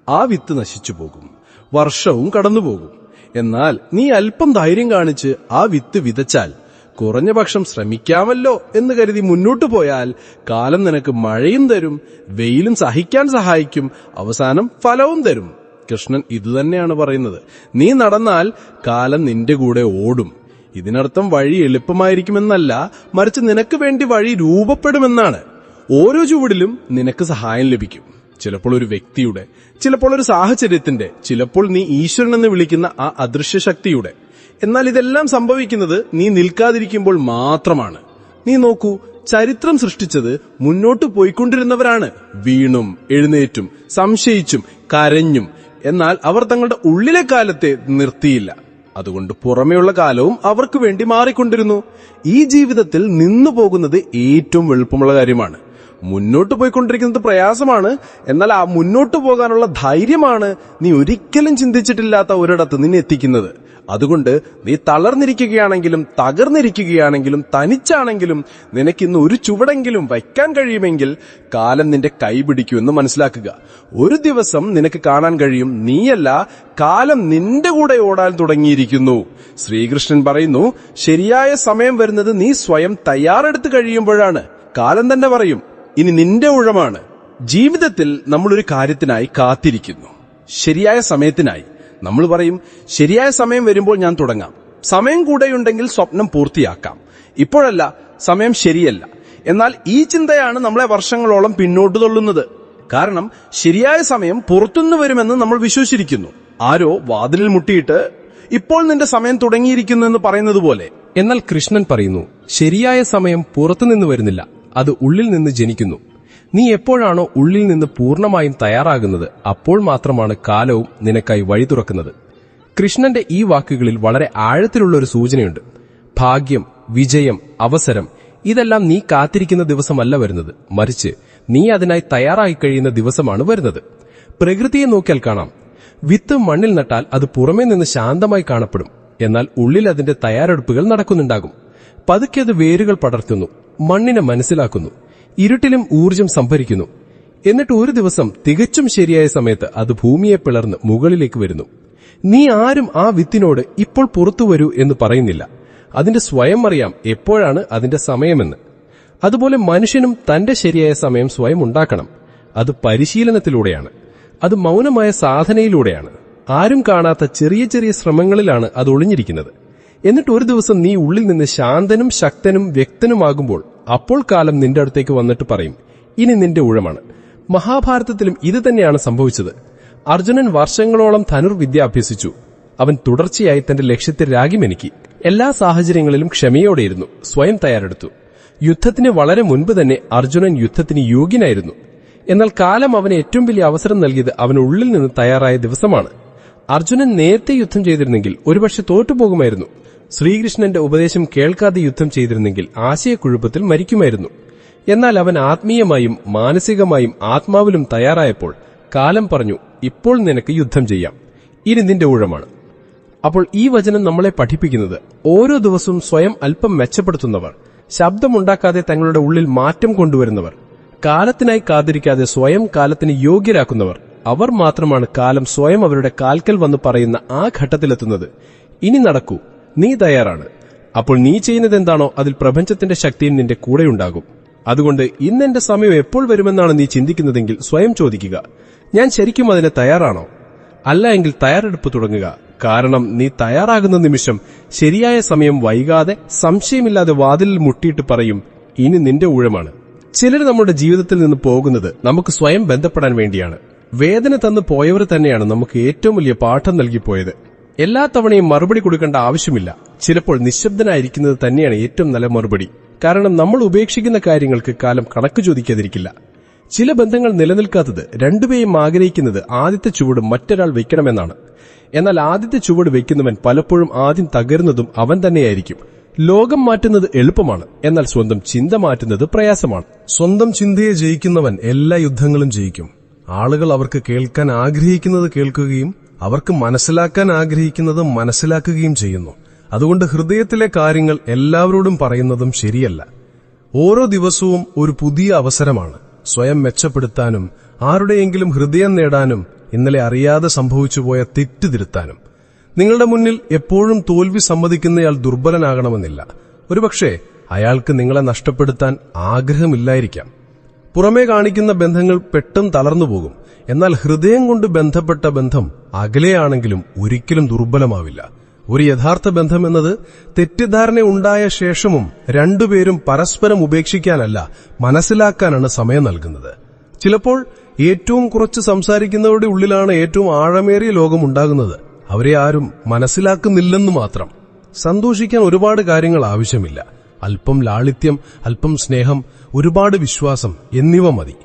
ആ വിത്ത് നശിച്ചു പോകും, വർഷവും കടന്നുപോകും. എന്നാൽ നീ അല്പം ധൈര്യം കാണിച്ച് ആ വിത്ത് വിതച്ചാൽ, കുറഞ്ഞ പക്ഷം ശ്രമിക്കാമല്ലോ എന്ന് കരുതി മുന്നോട്ടു പോയാൽ കാലം നിനക്ക് മഴയും തരും, വെയിലും സഹിക്കാൻ സഹായിക്കും, അവസാനം ഫലവും തരും. കൃഷ്ണൻ ഇതുതന്നെയാണ് പറയുന്നത്. നീ നടന്നാൽ കാലം നിന്റെ കൂടെ ഓടും. ഇതിനർത്ഥം വഴി എളുപ്പമായിരിക്കുമെന്നല്ല, മറിച്ച് നിനക്ക് വേണ്ടി വഴി രൂപപ്പെടുമെന്നാണ്. ഓരോ ചുവടിലും നിനക്ക് സഹായം ലഭിക്കും. ചിലപ്പോൾ ഒരു വ്യക്തിയുടെ, ചിലപ്പോൾ ഒരു സാഹചര്യത്തിന്റെ, ചിലപ്പോൾ നീ ഈശ്വരൻ എന്ന് വിളിക്കുന്ന ആ അദൃശ്യ ശക്തിയുടെ. എന്നാൽ ഇതെല്ലാം സംഭവിക്കുന്നത് നീ നിൽക്കാതിരിക്കുമ്പോൾ മാത്രമാണ്. നീ നോക്കൂ, ചരിത്രം സൃഷ്ടിച്ചത് മുന്നോട്ട് പോയിക്കൊണ്ടിരുന്നവരാണ്. വീണും എഴുന്നേറ്റും സംശയിച്ചും കരഞ്ഞും. എന്നാൽ അവർ തങ്ങളുടെ ഉള്ളിലെ കാലത്തെ നിർത്തിയില്ല. അതുകൊണ്ട് പുറമെയുള്ള കാലവും അവർക്ക് വേണ്ടി മാറിക്കൊണ്ടിരുന്നു. ഈ ജീവിതത്തിൽ നിന്നു പോകുന്നത് ഏറ്റവും എളുപ്പമുള്ള കാര്യമാണ്. മുന്നോട്ട് പോയിക്കൊണ്ടിരിക്കുന്നത് പ്രയാസമാണ്. എന്നാൽ ആ മുന്നോട്ട് പോകാനുള്ള ധൈര്യമാണ് നീ ഒരിക്കലും ചിന്തിച്ചിട്ടില്ലാത്ത ഒരിടത്ത് നിന്നെ എത്തിക്കുന്നത്. അതുകൊണ്ട് നീ തളർന്നിരിക്കുകയാണെങ്കിലും തകർന്നിരിക്കുകയാണെങ്കിലും തനിച്ചാണെങ്കിലും നിനക്കിന്ന് ഒരു ചുവടെങ്കിലും വയ്ക്കാൻ കഴിയുമെങ്കിൽ കാലം നിന്റെ കൈ പിടിക്കുമെന്ന് മനസ്സിലാക്കുക. ഒരു ദിവസം നിനക്ക് കാണാൻ കഴിയും, നീയല്ല, കാലം നിന്റെ കൂടെ ഓടാൻ തുടങ്ങിയിരിക്കുന്നു. ശ്രീകൃഷ്ണൻ പറയുന്നു, ശരിയായ സമയം വരുന്നത് നീ സ്വയം തയ്യാറെടുത്ത് കഴിയുമ്പോഴാണ്. കാലം തന്നെ പറയും, ഇനി നിന്റെ ഊഴമാണ്. ജീവിതത്തിൽ നമ്മളൊരു കാര്യത്തിനായി കാത്തിരിക്കുന്നു, ശരിയായ സമയത്തിനായി. നമ്മൾ പറയും, ശരിയായ സമയം വരുമ്പോൾ ഞാൻ തുടങ്ങാം. സമയം കൂടെയുണ്ടെങ്കിൽ സ്വപ്നം പൂർത്തിയാക്കാം. ഇപ്പോഴല്ല, സമയം ശരിയല്ല. എന്നാൽ ഈ ചിന്തയാണ് നമ്മളെ വർഷങ്ങളോളം പിന്നോട്ട് തള്ളുന്നത്. കാരണം ശരിയായ സമയം പുറത്തുനിന്ന് വരുമെന്ന് നമ്മൾ വിശ്വസിച്ചിരിക്കുന്നു. ആരോ വാതിലിൽ മുട്ടിയിട്ട് ഇപ്പോൾ നിന്റെ സമയം തുടങ്ങിയിരിക്കുന്നു എന്ന് പറയുന്നത് പോലെ. എന്നാൽ കൃഷ്ണൻ പറയുന്നു, ശരിയായ സമയം പുറത്തുനിന്ന് വരുന്നില്ല, അത് ഉള്ളിൽ നിന്ന് ജനിക്കുന്നു. നീ എപ്പോഴാണോ ഉള്ളിൽ നിന്ന് പൂർണ്ണമായും തയ്യാറാകുന്നത്, അപ്പോൾ മാത്രമാണ് കാലവും നിനക്കായി വഴി തുറക്കുന്നത്. കൃഷ്ണന്റെ ഈ വാക്കുകളിൽ വളരെ ആഴത്തിലുള്ള ഒരു സൂചനയുണ്ട്. ഭാഗ്യം, വിജയം, അവസരം ഇതെല്ലാം നീ കാത്തിരിക്കുന്ന ദിവസമല്ല വരുന്നത്, മറിച്ച് നീ അതിനായി തയ്യാറായി കഴിയുന്ന ദിവസമാണ് വരുന്നത്. പ്രകൃതിയെ നോക്കിയാൽ കാണാം, വിത്ത് മണ്ണിൽ നട്ടാൽ അത് പുറമേ നിന്ന് ശാന്തമായി കാണപ്പെടും. എന്നാൽ ഉള്ളിൽ അതിന്റെ തയ്യാറെടുപ്പുകൾ നടക്കുന്നുണ്ടാകും. പതുക്കെ അത് വേരുകൾ പടർത്തുന്നു, മണ്ണിനെ മനസ്സിലാക്കുന്നു, ഇരുട്ടിലും ഊർജം സംഭരിക്കുന്നു. എന്നിട്ട് ഒരു ദിവസം തികച്ചും ശരിയായ സമയത്ത് അത് ഭൂമിയെ പിളർന്ന് മുകളിലേക്ക് വരുന്നു. നീ ആരും ആ വിത്തിനോട് ഇപ്പോൾ പുറത്തു വരൂ എന്ന് പറയുന്നില്ല. അതിന്റെ സ്വയം അറിയാം എപ്പോഴാണ് അതിന്റെ സമയമെന്ന്. അതുപോലെ മനുഷ്യനും തന്റെ ശരിയായ സമയം സ്വയം ഉണ്ടാക്കണം. അത് പരിശീലനത്തിലൂടെയാണ്, അത് മൗനമായ സാധനയിലൂടെയാണ്. ആരും കാണാത്ത ചെറിയ ചെറിയ ശ്രമങ്ങളിലാണ് അത് ഒളിഞ്ഞിരിക്കുന്നത്. എന്നിട്ട് ഒരു ദിവസം നീ ഉള്ളിൽ നിന്ന് ശാന്തനും ശക്തനും വ്യക്തനുമാകുമ്പോൾ അപ്പോൾ കാലം നിന്റെ അടുത്തേക്ക് വന്നിട്ട് പറയും, ഇനി നിന്റെ ഊഴമാണ്. മഹാഭാരതത്തിലും ഇത് തന്നെയാണ് സംഭവിച്ചത്. അർജുനൻ വർഷങ്ങളോളം ധനുർവിദ്യ അഭ്യസിച്ചു. അവൻ തുടർച്ചയായി തന്റെ ലക്ഷ്യത്തെ രാഗിമെനിക്കി. എല്ലാ സാഹചര്യങ്ങളിലും ക്ഷമയോടെയിരുന്നു, സ്വയം തയ്യാറെടുത്തു. യുദ്ധത്തിന് വളരെ മുൻപ് തന്നെ അർജുനൻ യുദ്ധത്തിന് യോഗ്യനായിരുന്നു. എന്നാൽ കാലം അവന് ഏറ്റവും വലിയ അവസരം നൽകിയത് അവനുള്ളിൽ നിന്ന് തയ്യാറായ ദിവസമാണ്. അർജുനൻ നേരത്തെ യുദ്ധം ചെയ്തിരുന്നെങ്കിൽ ഒരുപക്ഷെ തോറ്റുപോകുമായിരുന്നു. ശ്രീകൃഷ്ണന്റെ ഉപദേശം കേൾക്കാതെ യുദ്ധം ചെയ്തിരുന്നെങ്കിൽ ആശയക്കുഴപ്പത്തിൽ മരിക്കുമായിരുന്നു. എന്നാൽ അവൻ ആത്മീയമായും മാനസികമായും ആത്മാവിലും തയ്യാറായപ്പോൾ കാലം പറഞ്ഞു, ഇപ്പോൾ നിനക്ക് യുദ്ധം ചെയ്യാം, ഇനി നിന്റെ ഊഴമാണ്. അപ്പോൾ ഈ വചനം നമ്മളെ പഠിപ്പിക്കുന്നത്, ഓരോ ദിവസവും സ്വയം അല്പം മെച്ചപ്പെടുത്തുന്നവർ, ശബ്ദമുണ്ടാക്കാതെ തങ്ങളുടെ ഉള്ളിൽ മാറ്റം കൊണ്ടുവരുന്നവർ, കാലത്തിനായി കാത്തിരിക്കാതെ സ്വയം കാലത്തിന് യോഗ്യരാക്കുന്നവർ, അവർ മാത്രമാണ് കാലം സ്വയം അവരുടെ കാൽക്കൽ വന്ന് പറയുന്ന ആ ഘട്ടത്തിലെത്തുന്നത്. ഇനി നടക്കൂ, നീ തയ്യാറാണ്. അപ്പോൾ നീ ചെയ്യുന്നത് എന്താണോ അതിൽ പ്രപഞ്ചത്തിന്റെ ശക്തിയും നിന്റെ കൂടെയുണ്ടാകും. അതുകൊണ്ട് ഇന്നെന്റെ സമയം എപ്പോൾ വരുമെന്നാണ് നീ ചിന്തിക്കുന്നതെങ്കിൽ സ്വയം ചോദിക്കുക, ഞാൻ ശരിക്കും അതിന് തയ്യാറാണോ? അല്ല എങ്കിൽ തയ്യാറെടുപ്പ് തുടങ്ങുക. കാരണം നീ തയ്യാറാകുന്ന നിമിഷം ശരിയായ സമയം വൈകാതെ സംശയമില്ലാതെ വാതിലിൽ മുട്ടിയിട്ട് പറയും, ഇനി നിന്റെ ഊഴമാണ്. ചിലർ നമ്മുടെ ജീവിതത്തിൽ നിന്ന് പോകുന്നത് നമുക്ക് സ്വയം ബന്ധപ്പെടാൻ വേണ്ടിയാണ്. വേദന തന്നു പോയവർ തന്നെയാണ് നമുക്ക് ഏറ്റവും വലിയ പാഠം നൽകിപ്പോയത്. എല്ലാ തവണയും മറുപടി കൊടുക്കേണ്ട ആവശ്യമില്ല. ചിലപ്പോൾ നിശബ്ദനായിരിക്കുന്നത് തന്നെയാണ് ഏറ്റവും നല്ല മറുപടി. കാരണം നമ്മൾ ഉപേക്ഷിക്കുന്ന കാര്യങ്ങൾക്ക് കാലം കണക്ക് ചോദിക്കാതിരിക്കില്ല. ചില ബന്ധങ്ങൾ നിലനിൽക്കാത്തത് രണ്ടുപേരും ആഗ്രഹിക്കുന്നത് ആദ്യത്തെ ചുവട് മറ്റൊരാൾ വെക്കണമെന്നാണ്. എന്നാൽ ആദ്യത്തെ ചുവട് വെക്കുന്നവൻ പലപ്പോഴും ആദ്യം തകരുന്നതും അവൻ തന്നെയായിരിക്കും. ലോകം മാറ്റുന്നത് എളുപ്പമാണ്, എന്നാൽ സ്വന്തം ചിന്ത മാറ്റുന്നത് പ്രയാസമാണ്. സ്വന്തം ചിന്തയെ ജയിക്കുന്നവൻ എല്ലാ യുദ്ധങ്ങളും ജയിക്കും. ആളുകൾ അവർക്ക് കേൾക്കാൻ ആഗ്രഹിക്കുന്നത് കേൾക്കുകയും അവർക്ക് മനസ്സിലാക്കാൻ ആഗ്രഹിക്കുന്നത് മനസ്സിലാക്കുകയും ചെയ്യുന്നു. അതുകൊണ്ട് ഹൃദയത്തിലെ കാര്യങ്ങൾ എല്ലാവരോടും പറയുന്നതും ശരിയല്ല. ഓരോ ദിവസവും ഒരു പുതിയ അവസരമാണ് സ്വയം മെച്ചപ്പെടുത്താനും ആരുടെയെങ്കിലും ഹൃദയം നേടാനും ഇന്നലെ അറിയാതെ സംഭവിച്ചുപോയ തെറ്റ് തിരുത്താനും. നിങ്ങളുടെ മുന്നിൽ എപ്പോഴും തോൽവി സമ്മതിക്കുന്നയാൾ ദുർബലനാകണമെന്നില്ല. ഒരുപക്ഷെ അയാൾക്ക് നിങ്ങളെ നഷ്ടപ്പെടുത്താൻ ആഗ്രഹമില്ലായിരിക്കാം. പുറമേ കാണിക്കുന്ന ബന്ധങ്ങൾ പെട്ടെന്ന് തളർന്നുപോകും. എന്നാൽ ഹൃദയം കൊണ്ട് ബന്ധപ്പെട്ട ബന്ധം അകലെയാണെങ്കിലും ഒരിക്കലും ദുർബലമാവില്ല. ഒരു യഥാർത്ഥ ബന്ധം എന്നത് തെറ്റിദ്ധാരണ ഉണ്ടായ ശേഷവും രണ്ടുപേരും പരസ്പരം ഉപേക്ഷിക്കാനല്ല, മനസ്സിലാക്കാനാണ് സമയം നൽകുന്നത്. ചിലപ്പോൾ ഏറ്റവും കുറച്ച് സംസാരിക്കുന്നവരുടെ ഉള്ളിലാണ് ഏറ്റവും ആഴമേറിയ ലോകമുണ്ടാകുന്നത്. അവരെ ആരും മനസ്സിലാക്കുന്നില്ലെന്ന് മാത്രം. സന്തോഷിക്കാൻ ഒരുപാട് കാര്യങ്ങൾ ആവശ്യമില്ല. അല്പം ലാളിത്യം, അല്പം സ്നേഹം, ഒരുപാട് വിശ്വാസം എന്നിവ മതി.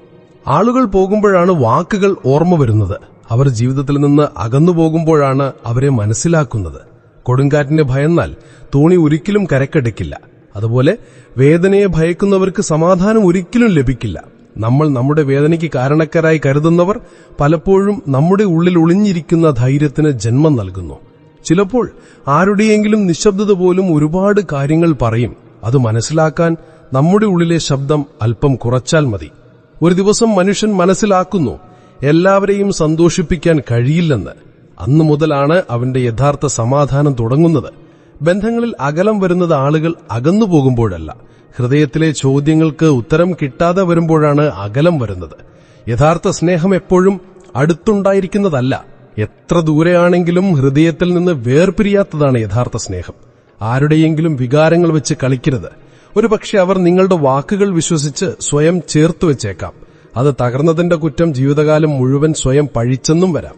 ആളുകൾ പോകുമ്പോഴാണ് വാക്കുകൾ ഓർമ്മ വരുന്നത്. അവർ ജീവിതത്തിൽ നിന്ന് അകന്നു പോകുമ്പോഴാണ് അവരെ മനസ്സിലാക്കുന്നത്. കൊടുങ്കാറ്റിനെ ഭയന്നാൽ തോണി ഒരിക്കലും കരക്കടക്കില്ല. അതുപോലെ വേദനയെ ഭയക്കുന്നവർക്ക് സമാധാനം ഒരിക്കലും ലഭിക്കില്ല. നമ്മൾ നമ്മുടെ വേദനയ്ക്ക് കാരണക്കാരായി കരുതുന്നവർ പലപ്പോഴും നമ്മുടെ ഉള്ളിൽ ഒളിഞ്ഞിരിക്കുന്ന ധൈര്യത്തിന് ജന്മം നൽകുന്നു. ചിലപ്പോൾ ആരുടെയെങ്കിലും നിശബ്ദത പോലും ഒരുപാട് കാര്യങ്ങൾ പറയും. അത് മനസ്സിലാക്കാൻ നമ്മുടെ ഉള്ളിലെ ശബ്ദം അല്പം കുറച്ചാൽ മതി. ഒരു ദിവസം മനുഷ്യൻ മനസ്സിലാക്കുന്നു, എല്ലാവരെയും സന്തോഷിപ്പിക്കാൻ കഴിയില്ലെന്ന്. അന്നു മുതലാണ് അവന്റെ യഥാർത്ഥ സമാധാനം തുടങ്ങുന്നത്. ബന്ധങ്ങളിൽ അകലം വരുന്നത് ആളുകൾ അകന്നു പോകുമ്പോഴല്ല, ഹൃദയത്തിലെ ചോദ്യങ്ങൾക്ക് ഉത്തരം കിട്ടാതെ വരുമ്പോഴാണ് അകലം വരുന്നത്. യഥാർത്ഥ സ്നേഹം എപ്പോഴും അടുത്തുണ്ടായിരിക്കുന്നതല്ല, എത്ര ദൂരെയാണെങ്കിലും ഹൃദയത്തിൽ നിന്ന് വേർപിരിയാത്തതാണ് യഥാർത്ഥ സ്നേഹം. ആരുടെയെങ്കിലും വികാരങ്ങൾ വെച്ച് കളിക്കരുത്. ഒരുപക്ഷെ അവർ നിങ്ങളുടെ വാക്കുകൾ വിശ്വസിച്ച് സ്വയം ചേർത്തു വെച്ചേക്കാം. അത് തകർന്നതിന്റെ കുറ്റം ജീവിതകാലം മുഴുവൻ സ്വയം പഴിച്ചെന്നും വരാം.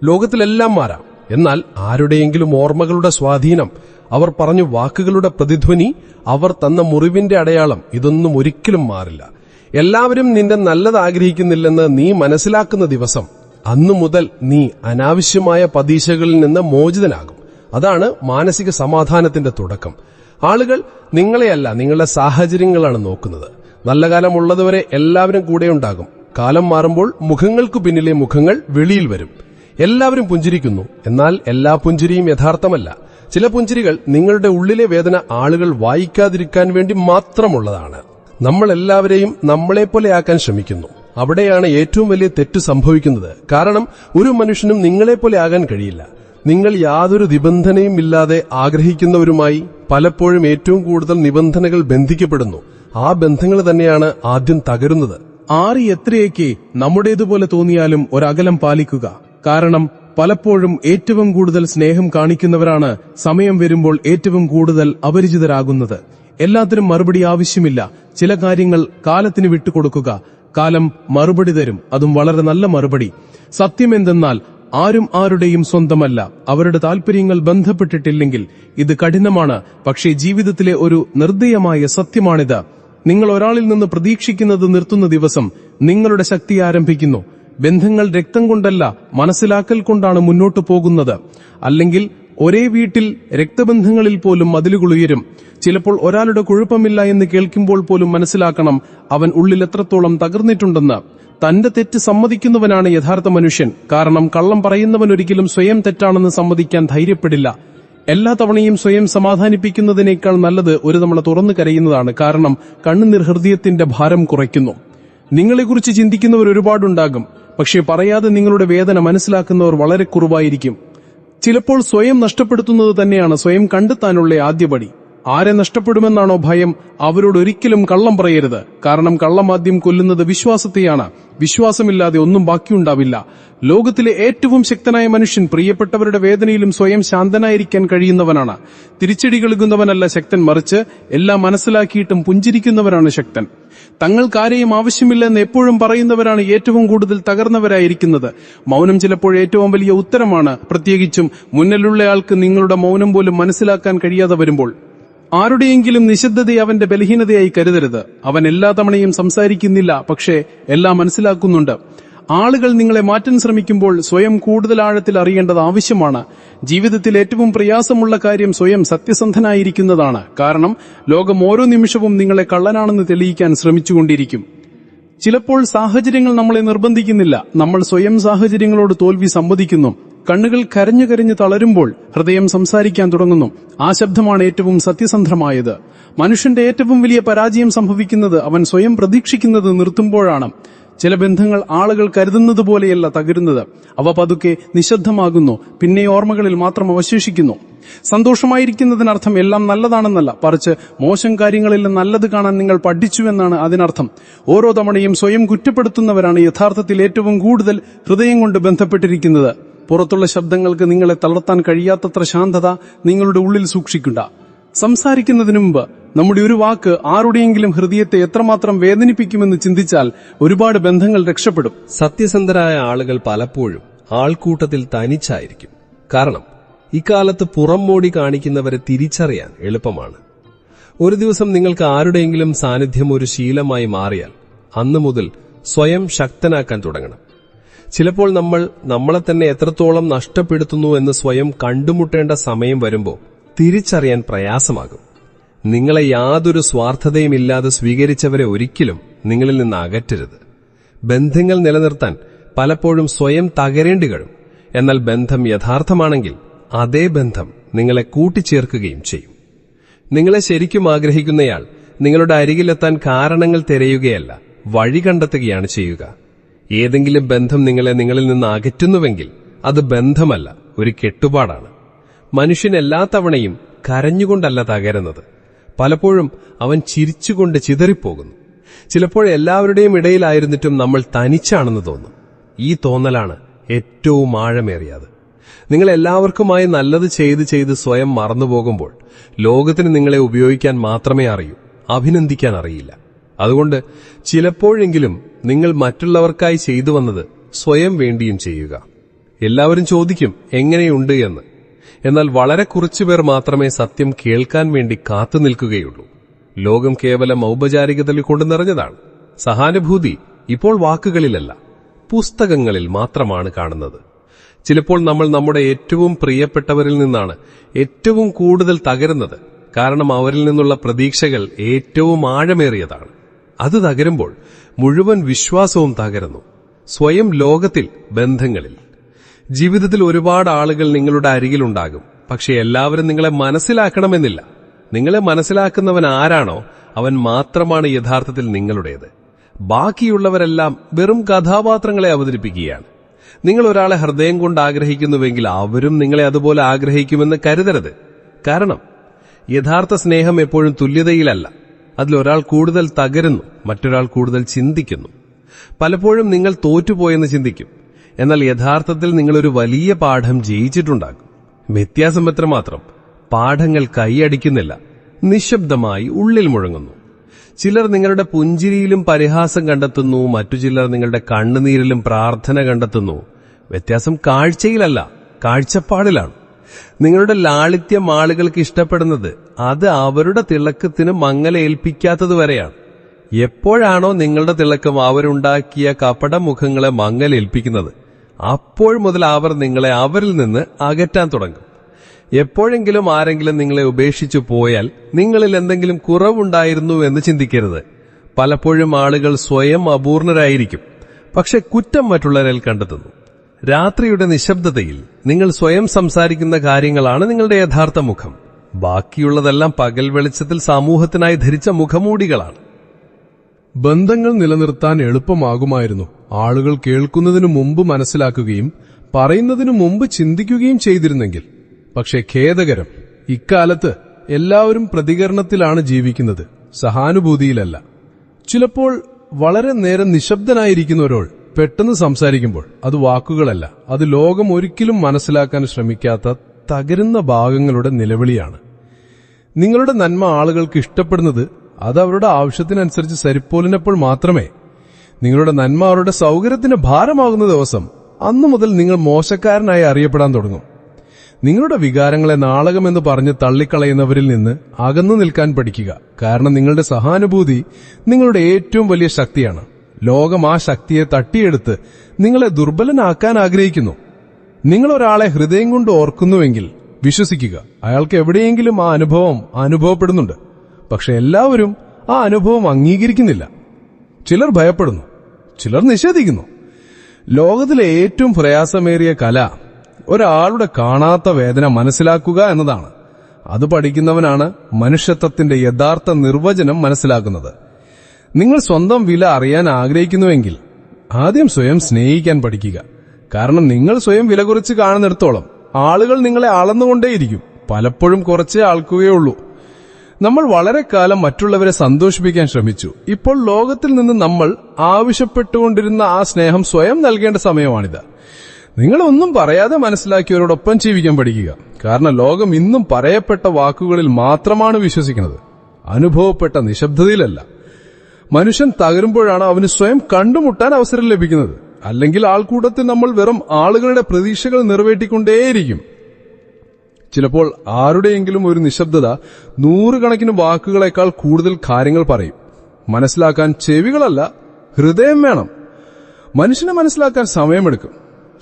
ലോകത്തിലെല്ലാം മാറാം, എന്നാൽ ആരുടെയെങ്കിലും ഓർമ്മകളുടെ സ്വാധീനം, അവർ പറഞ്ഞു വാക്കുകളുടെ പ്രതിധ്വനി, അവർ തന്ന മുറിവിന്റെ അടയാളം, ഇതൊന്നും ഒരിക്കലും മാറില്ല. എല്ലാവരും നിന്റെ നല്ലത് ആഗ്രഹിക്കുന്നില്ലെന്ന് നീ മനസ്സിലാക്കുന്ന ദിവസം, അന്നു മുതൽ നീ അനാവശ്യമായ പതീശകളിൽ നിന്ന് മോചിതനാകും. അതാണ് മാനസിക സമാധാനത്തിന്റെ തുടക്കം. ആളുകൾ നിങ്ങളെയല്ല, നിങ്ങളുടെ സാഹചര്യങ്ങളാണ് നോക്കുന്നത്. നല്ല കാലമുള്ളതുവരെ എല്ലാവരും കൂടെയുണ്ടാകും. കാലം മാറുമ്പോൾ മുഖങ്ങൾക്കു പിന്നിലെ മുഖങ്ങൾ വെളിയിൽ വരും. എല്ലാവരും പുഞ്ചിരിക്കുന്നു, എന്നാൽ എല്ലാ പുഞ്ചിരിയും യഥാർത്ഥമല്ല. ചില പുഞ്ചിരികൾ നിങ്ങളുടെ ഉള്ളിലെ വേദന ആളുകൾ വായിക്കാതിരിക്കാൻ വേണ്ടി മാത്രമുള്ളതാണ്. നമ്മൾ എല്ലാവരെയും നമ്മളെപ്പോലെയാക്കാൻ ശ്രമിക്കുന്നു. അവിടെയാണ് ഏറ്റവും വലിയ തെറ്റ് സംഭവിക്കുന്നത്. കാരണം ഒരു മനുഷ്യനും നിങ്ങളെപ്പോലെ ആകാൻ കഴിയില്ല. നിങ്ങൾ യാതൊരു നിബന്ധനയും ഇല്ലാതെ ആഗ്രഹിക്കുന്നവരുമായി പലപ്പോഴും ഏറ്റവും കൂടുതൽ നിബന്ധനകൾ ബന്ധിക്കപ്പെടുന്നു. ആ ബന്ധങ്ങൾ തന്നെയാണ് ആദ്യം തകരുന്നത്. ആറി എത്രയൊക്കെ നമ്മുടേതുപോലെ തോന്നിയാലും ഒരകലം പാലിക്കുക. കാരണം പലപ്പോഴും ഏറ്റവും കൂടുതൽ സ്നേഹം കാണിക്കുന്നവരാണ് സമയം വരുമ്പോൾ ഏറ്റവും കൂടുതൽ അപരിചിതരാകുന്നത്. എല്ലാത്തിനും മറുപടി ആവശ്യമില്ല. ചില കാര്യങ്ങൾ കാലത്തിന് വിട്ടുകൊടുക്കുക. കാലം മറുപടി തരും, അതും വളരെ നല്ല മറുപടി. സത്യമെന്തെന്നാൽ ആരും ആരുടെയും സ്വന്തമല്ല. അവരുടെ താൽപര്യങ്ങൾ ബന്ധപ്പെട്ടിട്ടില്ലെങ്കിൽ ഇത് കഠിനമാണ്. പക്ഷേ ജീവിതത്തിലെ ഒരു നിർദ്ദയമായ സത്യമാണിത്. നിങ്ങൾ ഒരാളിൽ നിന്ന് പ്രതീക്ഷിക്കുന്നത് നിർത്തുന്ന ദിവസം നിങ്ങളുടെ ശക്തി ആരംഭിക്കുന്നു. ബന്ധങ്ങൾ രക്തം കൊണ്ടല്ല, മനസ്സിലാക്കൽ കൊണ്ടാണ് മുന്നോട്ടു പോകുന്നത്. അല്ലെങ്കിൽ ഒരേ വീട്ടിൽ രക്തബന്ധങ്ങളിൽ പോലും മതിലുകൾ ഉയരും. ചിലപ്പോൾ ഒരാളുടെ കുഴപ്പമില്ല എന്ന് കേൾക്കുമ്പോൾ പോലും മനസ്സിലാക്കണം അവൻ ഉള്ളിൽ എത്രത്തോളം തകർന്നിട്ടുണ്ടെന്ന്. തന്റെ തെറ്റ് സമ്മതിക്കുന്നവനാണ് യഥാർത്ഥ മനുഷ്യൻ. കാരണം കള്ളം പറയുന്നവൻ ഒരിക്കലും സ്വയം തെറ്റാണെന്ന് സമ്മതിക്കാൻ ധൈര്യപ്പെടില്ല. എല്ലാ തവണയും സ്വയം സമാധാനിപ്പിക്കുന്നതിനേക്കാൾ നല്ലത് ഒരു തവണ തുറന്നു കരയുന്നതാണ്. കാരണം കണ്ണുനീർ ഹൃദയത്തിന്റെ ഭാരം കുറയ്ക്കുന്നു. നിങ്ങളെക്കുറിച്ച് ചിന്തിക്കുന്നവർ ഒരുപാടുണ്ടാകും, പക്ഷേ പറയാതെ നിങ്ങളുടെ വേദന മനസ്സിലാക്കുന്നവർ വളരെ കുറവായിരിക്കും. ചിലപ്പോൾ സ്വയം നഷ്ടപ്പെടുത്തുന്നത് തന്നെയാണ് സ്വയം കണ്ടെത്താനുള്ള ആദ്യപടി. ആരെ നഷ്ടപ്പെടുമെന്നാണോ ഭയം, അവരോട് ഒരിക്കലും കള്ളം പറയരുത്. കാരണം കള്ളം ആദ്യം കൊല്ലുന്നത് വിശ്വാസത്തെയാണ്. വിശ്വാസമില്ലാതെ ഒന്നും ബാക്കിയുണ്ടാവില്ല. ലോകത്തിലെ ഏറ്റവും ശക്തനായ മനുഷ്യൻ പ്രിയപ്പെട്ടവരുടെ വേദനയിലും സ്വയം ശാന്തനായിരിക്കാൻ കഴിയുന്നവനാണ്. തിരിച്ചടികളെകുന്നവനല്ല ശക്തൻ, മറിച്ച് എല്ലാം മനസ്സിലാക്കിയിട്ടും പുഞ്ചിരിക്കുന്നവരാണ് ശക്തൻ. തങ്ങൾക്കാരെയും ആവശ്യമില്ലെന്ന് എപ്പോഴും പറയുന്നവരാണ് ഏറ്റവും കൂടുതൽ തകർന്നവരായിരിക്കുന്നത്. മൗനം ചിലപ്പോൾ ഏറ്റവും വലിയ ഉത്തരമാണ്, പ്രത്യേകിച്ചും മുന്നിലുള്ളയാൾക്ക് നിങ്ങളുടെ മൗനം പോലും മനസ്സിലാക്കാൻ കഴിയാതെ വരുമ്പോൾ. ആരുടെയെങ്കിലും നിശബ്ദതയെ അവന്റെ ബലഹീനതയായി കരുതരുത്. അവൻ എല്ലാ തവണയും സംസാരിക്കുന്നില്ല, പക്ഷേ എല്ലാം മനസ്സിലാക്കുന്നുണ്ട്. ആളുകൾ നിങ്ങളെ മാറ്റാൻ ശ്രമിക്കുമ്പോൾ സ്വയം കൂടുതൽ ആഴത്തിൽ അറിയേണ്ടത് ആവശ്യമാണ്. ജീവിതത്തിൽ ഏറ്റവും പ്രയാസമുള്ള കാര്യം സ്വയം സത്യസന്ധനായിരിക്കുന്നതാണ്. കാരണം ലോകം ഓരോ നിമിഷവും നിങ്ങളെ കള്ളനാണെന്ന് തെളിയിക്കാൻ ശ്രമിച്ചുകൊണ്ടിരിക്കും. ചിലപ്പോൾ സാഹചര്യങ്ങൾ നമ്മളെ നിർബന്ധിക്കുന്നില്ല, നമ്മൾ സ്വയം സാഹചര്യങ്ങളോട് തോൽവി സമ്മതിക്കുന്നു. കണ്ണുകൾ കരഞ്ഞു കരഞ്ഞു തളരുമ്പോൾ ഹൃദയം സംസാരിക്കാൻ തുടങ്ങുന്നു. ആ ശബ്ദമാണ് ഏറ്റവും സത്യസന്ധമായത്. മനുഷ്യന്റെ ഏറ്റവും വലിയ പരാജയം സംഭവിക്കുന്നത് അവൻ സ്വയം പ്രതീക്ഷിക്കുന്നത് നിർത്തുമ്പോഴാണ്. ചില ബന്ധങ്ങൾ ആളുകൾ കരുതുന്നത് പോലെയല്ല തകരുന്നത്. അവ പതുക്കെ നിശബ്ദമാകുന്നു, പിന്നെ ഓർമ്മകളിൽ മാത്രം അവശേഷിക്കുന്നു. സന്തോഷമായിരിക്കുന്നതിനർത്ഥം എല്ലാം നല്ലതാണെന്നല്ല, മറിച്ച് മോശം കാര്യങ്ങളിൽ നല്ലത് കാണാൻ നിങ്ങൾ പഠിച്ചുവെന്നാണ് അതിനർത്ഥം. ഓരോ തവണയും സ്വയം കുറ്റപ്പെടുത്തുന്നവരാണ് യഥാർത്ഥത്തിൽ ഏറ്റവും കൂടുതൽ ഹൃദയം കൊണ്ട് ബന്ധപ്പെട്ടിരിക്കുന്നത്. പുറത്തുള്ള ശബ്ദങ്ങൾക്ക് നിങ്ങളെ തളർത്താൻ കഴിയാത്തത്ര ശാന്തത നിങ്ങളുടെ ഉള്ളിൽ സൂക്ഷിക്കുക. സംസാരിക്കുന്നതിനു മുമ്പ് നമ്മുടെ ഒരു വാക്ക് ആരുടെയെങ്കിലും ഹൃദയത്തെ എത്രമാത്രം വേദനിപ്പിക്കുമെന്ന് ചിന്തിച്ചാൽ ഒരുപാട് ബന്ധങ്ങൾ രക്ഷപ്പെടും. സത്യസന്ധരായ ആളുകൾ പലപ്പോഴും ആൾക്കൂട്ടത്തിൽ തനിച്ചായിരിക്കും. കാരണം ഇക്കാലത്ത് പുറം മോടി കാണിക്കുന്നവരെ തിരിച്ചറിയാൻ എളുപ്പമാണ്. ഒരു ദിവസം നിങ്ങൾക്ക് ആരുടെയെങ്കിലും സാന്നിധ്യം ഒരു ശീലമായി മാറിയാൽ അന്നു മുതൽ സ്വയം ശക്തനാക്കാൻ തുടങ്ങണം. ചിലപ്പോൾ നമ്മൾ നമ്മളെ തന്നെ എത്രത്തോളം നഷ്ടപ്പെടുത്തുന്നു എന്ന് സ്വയം കണ്ടുമുട്ടേണ്ട സമയം വരുമ്പോൾ തിരിച്ചറിയാൻ പ്രയാസമാകും. നിങ്ങളെ യാതൊരു സ്വാർത്ഥതയുമില്ലാതെ സ്വീകരിച്ചവരെ ഒരിക്കലും നിങ്ങളിൽ നിന്ന് അകറ്റരുത്. ബന്ധങ്ങൾ നിലനിർത്താൻ പലപ്പോഴും സ്വയം തകരേണ്ടി വരും. എന്നാൽ ബന്ധം യഥാർത്ഥമാണെങ്കിൽ അതേ ബന്ധം നിങ്ങളെ കൂട്ടിച്ചേർക്കുകയും ചെയ്യും. നിങ്ങളെ ശരിക്കും ആഗ്രഹിക്കുന്നയാൾ നിങ്ങളുടെ അരികിലെത്താൻ കാരണങ്ങൾ തിരയുകയല്ല, വഴി കണ്ടെത്തുകയാണ് ചെയ്യുക. ഏതെങ്കിലും ബന്ധം നിങ്ങളെ നിങ്ങളിൽ നിന്ന് അകറ്റുന്നുവെങ്കിൽ അത് ബന്ധമല്ല, ഒരു കെട്ടുപാടാണ്. മനുഷ്യൻ എല്ലാ തവണയും കരഞ്ഞുകൊണ്ടല്ല തകരുന്നത്. പലപ്പോഴും അവൻ ചിരിച്ചുകൊണ്ട് ചിതറിപ്പോകുന്നു. ചിലപ്പോൾ എല്ലാവരുടെയും ഇടയിലായിരുന്നിട്ടും നമ്മൾ തനിച്ചാണെന്ന് തോന്നും. ഈ തോന്നലാണ് ഏറ്റവും ആഴമേറിയത്. നിങ്ങൾ എല്ലാവർക്കുമായി നല്ലത് ചെയ്ത് സ്വയം മറന്നുപോകുമ്പോൾ ലോകത്തിന് നിങ്ങളെ ഉപയോഗിക്കാൻ മാത്രമേ അറിയൂ, അഭിനന്ദിക്കാൻ അറിയില്ല. അതുകൊണ്ട് ചിലപ്പോഴെങ്കിലും നിങ്ങൾ മറ്റുള്ളവർക്കായി ചെയ്തു വന്നത് സ്വയം വേണ്ടിയും ചെയ്യുക. എല്ലാവരും ചോദിക്കും എങ്ങനെയുണ്ട് എന്ന്. എന്നാൽ വളരെ കുറച്ചുപേർ മാത്രമേ സത്യം കേൾക്കാൻ വേണ്ടി കാത്തു നിൽക്കുകയുള്ളൂ. ലോകം കേവലം ഔപചാരികതയിൽ കൊണ്ട് നിറഞ്ഞതാണ്. സഹാനുഭൂതി ഇപ്പോൾ വാക്കുകളിലല്ല, പുസ്തകങ്ങളിൽ മാത്രമാണ് കാണുന്നത്. ചിലപ്പോൾ നമ്മൾ നമ്മുടെ ഏറ്റവും പ്രിയപ്പെട്ടവരിൽ നിന്നാണ് ഏറ്റവും കൂടുതൽ തകരുന്നത്. കാരണം അവരിൽ നിന്നുള്ള പ്രതീക്ഷകൾ ഏറ്റവും ആഴമേറിയതാണ്. അത് തകരുമ്പോൾ മുഴുവൻ വിശ്വാസവും തകരുന്നു. സ്വയം ലോകത്തിൽ, ബന്ധങ്ങളിൽ. ജീവിതത്തിൽ ഒരുപാട് ആളുകൾ നിങ്ങളുടെ അരികിലുണ്ടാകും. പക്ഷെ എല്ലാവരും നിങ്ങളെ മനസ്സിലാക്കണമെന്നില്ല. നിങ്ങളെ മനസ്സിലാക്കുന്നവൻ ആരാണോ അവൻ മാത്രമാണ് യഥാർത്ഥത്തിൽ നിങ്ങളുടേത്. ബാക്കിയുള്ളവരെല്ലാം വെറും കഥാപാത്രങ്ങളെ അവതരിപ്പിക്കുകയാണ്. നിങ്ങൾ ഒരാളെ ഹൃദയം കൊണ്ട് ആഗ്രഹിക്കുന്നുവെങ്കിൽ അവരും നിങ്ങളെ അതുപോലെ ആഗ്രഹിക്കുമെന്ന് കരുതരുത്. കാരണം യഥാർത്ഥ സ്നേഹം എപ്പോഴും തുല്യതയിലല്ല. അതിലൊരാൾ കൂടുതൽ തകരുന്നു, മറ്റൊരാൾ കൂടുതൽ ചിന്തിക്കുന്നു. പലപ്പോഴും നിങ്ങൾ തോറ്റുപോയെന്ന് ചിന്തിക്കും. എന്നാൽ യഥാർത്ഥത്തിൽ നിങ്ങളൊരു വലിയ പാഠം ജയിച്ചിട്ടുണ്ടാകും. വ്യത്യാസം എത്രമാത്രം, പാഠങ്ങൾ കൈയടിക്കുന്നില്ല, നിശബ്ദമായി ഉള്ളിൽ മുഴങ്ങുന്നു. ചിലർ നിങ്ങളുടെ പുഞ്ചിരിയിലും പരിഹാസം കണ്ടെത്തുന്നു, മറ്റു ചിലർ നിങ്ങളുടെ കണ്ണുനീരിലും പ്രാർത്ഥന കണ്ടെത്തുന്നു. വ്യത്യാസം കാഴ്ചയിലല്ല, കാഴ്ചപ്പാടിലാണ്. നിങ്ങളുടെ ലാളിത്യം ആളുകൾക്ക് ഇഷ്ടപ്പെടുന്നത് അത് അവരുടെ തിളക്കത്തിന് മങ്ങലേൽപ്പിക്കാത്തതുവരെയാണ്. എപ്പോഴാണോ നിങ്ങളുടെ തിളക്കം അവരുണ്ടാക്കിയ കപടമുഖങ്ങളെ മങ്ങലേൽപ്പിക്കുന്നത്, അപ്പോൾ മുതൽ അവർ നിങ്ങളെ അവരിൽ നിന്ന് അകറ്റാൻ തുടങ്ങും. എപ്പോഴെങ്കിലും ആരെങ്കിലും നിങ്ങളെ ഉപേക്ഷിച്ചു പോയാൽ നിങ്ങളിൽ എന്തെങ്കിലും കുറവുണ്ടായിരുന്നു എന്ന് ചിന്തിക്കരുത്. പലപ്പോഴും ആളുകൾ സ്വയം അപൂർണരായിരിക്കും, പക്ഷെ കുറ്റം മറ്റുള്ളവരിൽ കണ്ടെത്തുന്നു. രാത്രിയുടെ നിശബ്ദതയിൽ നിങ്ങൾ സ്വയം സംസാരിക്കുന്ന കാര്യങ്ങളാണ് നിങ്ങളുടെ യഥാർത്ഥ മുഖം. ബാക്കിയുള്ളതെല്ലാം പകൽ വെളിച്ചത്തിൽ സമൂഹത്തിനായി ധരിച്ച മുഖമൂടികളാണ്. ബന്ധങ്ങൾ നിലനിർത്താൻ എളുപ്പമാകുമായിരുന്നു ആളുകൾ കേൾക്കുന്നതിനു മുമ്പ് മനസ്സിലാക്കുകയും പറയുന്നതിനു മുമ്പ് ചിന്തിക്കുകയും ചെയ്തിരുന്നെങ്കിൽ. പക്ഷേ ഖേദകരം, ഇക്കാലത്ത് എല്ലാവരും പ്രതികരണത്തിലാണ് ജീവിക്കുന്നത്, സഹാനുഭൂതിയിലല്ല. ചിലപ്പോൾ വളരെ നേരം നിശബ്ദനായിരിക്കുന്ന ഒരാൾ പെട്ടെന്ന് സംസാരിക്കുമ്പോൾ അത് വാക്കുകളല്ല, അത് ലോകം ഒരിക്കലും മനസ്സിലാക്കാൻ ശ്രമിക്കാത്ത തകരുന്ന ഭാഗങ്ങളുടെ നിലവിളിയാണ്. നിങ്ങളുടെ നന്മ ആളുകൾക്ക് ഇഷ്ടപ്പെടുന്നത് അത് അവരുടെ ആവശ്യത്തിനനുസരിച്ച് സരിപ്പോലിനപ്പോൾ മാത്രമേ. നിങ്ങളുടെ നന്മ അവരുടെ സൗകര്യത്തിന് ഭാരമാകുന്ന ദിവസം, അന്നു മുതൽ നിങ്ങൾ മോശക്കാരനായി അറിയപ്പെടാൻ തുടങ്ങും. നിങ്ങളുടെ വികാരങ്ങളെ നാടകമെന്ന് പറഞ്ഞ് തള്ളിക്കളയുന്നവരിൽ നിന്ന് അകന്നു നിൽക്കാൻ പഠിക്കുക. കാരണം നിങ്ങളുടെ സഹാനുഭൂതി നിങ്ങളുടെ ഏറ്റവും വലിയ ശക്തിയാണ്. ലോകം ആ ശക്തിയെ തട്ടിയെടുത്ത് നിങ്ങളെ ദുർബലനാക്കാൻ ആഗ്രഹിക്കുന്നു. നിങ്ങൾ ഒരാളെ ഹൃദയം കൊണ്ട് ഓർക്കുന്നുവെങ്കിൽ വിശ്വസിക്കുക, അയാൾക്ക് എവിടെയെങ്കിലും ആ അനുഭവം അനുഭവപ്പെടുന്നുണ്ട്. പക്ഷെ എല്ലാവരും ആ അനുഭവം അംഗീകരിക്കുന്നില്ല. ചിലർ ഭയപ്പെടുന്നു, ചിലർ നിഷേധിക്കുന്നു. ലോകത്തിലെ ഏറ്റവും പ്രയാസമേറിയ കല ഒരാളുടെ കാണാത്ത വേദന മനസ്സിലാക്കുക എന്നതാണ്. അത് പഠിക്കുന്നവനാണ് മനുഷ്യത്വത്തിന്റെ യഥാർത്ഥ നിർവചനം മനസ്സിലാക്കുന്നത്. നിങ്ങൾ സ്വന്തം വില അറിയാൻ ആഗ്രഹിക്കുന്നുവെങ്കിൽ ആദ്യം സ്വയം സ്നേഹിക്കാൻ പഠിക്കുക. കാരണം നിങ്ങൾ സ്വയം വില കുറച്ച് കാണുന്നിടത്തോളം ആളുകൾ നിങ്ങളെ അളന്നുകൊണ്ടേയിരിക്കും. പലപ്പോഴും കുറച്ചേ ആൾക്കുകയുള്ളൂ. നമ്മൾ വളരെ കാലം മറ്റുള്ളവരെ സന്തോഷിപ്പിക്കാൻ ശ്രമിച്ചു. ഇപ്പോൾ ലോകത്തിൽ നിന്ന് നമ്മൾ ആവശ്യപ്പെട്ടുകൊണ്ടിരുന്ന ആ സ്നേഹം സ്വയം നൽകേണ്ട സമയമാണിത്. നിങ്ങളൊന്നും പറയാതെ മനസ്സിലാക്കിയവരോടൊപ്പം ജീവിക്കാൻ പഠിക്കുക. കാരണം ലോകം ഇന്നും പറയപ്പെട്ട വാക്കുകളിൽ മാത്രമാണ് വിശ്വസിക്കുന്നത്, അനുഭവപ്പെട്ട നിശബ്ദതയിലല്ല. മനുഷ്യൻ തകരുമ്പോഴാണ് അവന് സ്വയം കണ്ടുമുട്ടാൻ അവസരം ലഭിക്കുന്നത്. അല്ലെങ്കിൽ ആൾക്കൂട്ടത്തിൽ നമ്മൾ വെറും ആളുകളുടെ പ്രതീക്ഷകൾ നിറവേറ്റിക്കൊണ്ടേയിരിക്കും. ചിലപ്പോൾ ആരുടെയെങ്കിലും ഒരു നിശബ്ദത നൂറുകണക്കിന് വാക്കുകളെക്കാൾ കൂടുതൽ കാര്യങ്ങൾ പറയും. മനസ്സിലാക്കാൻ ചെവികളല്ല, ഹൃദയം വേണം. മനുഷ്യനെ മനസ്സിലാക്കാൻ സമയമെടുക്കും.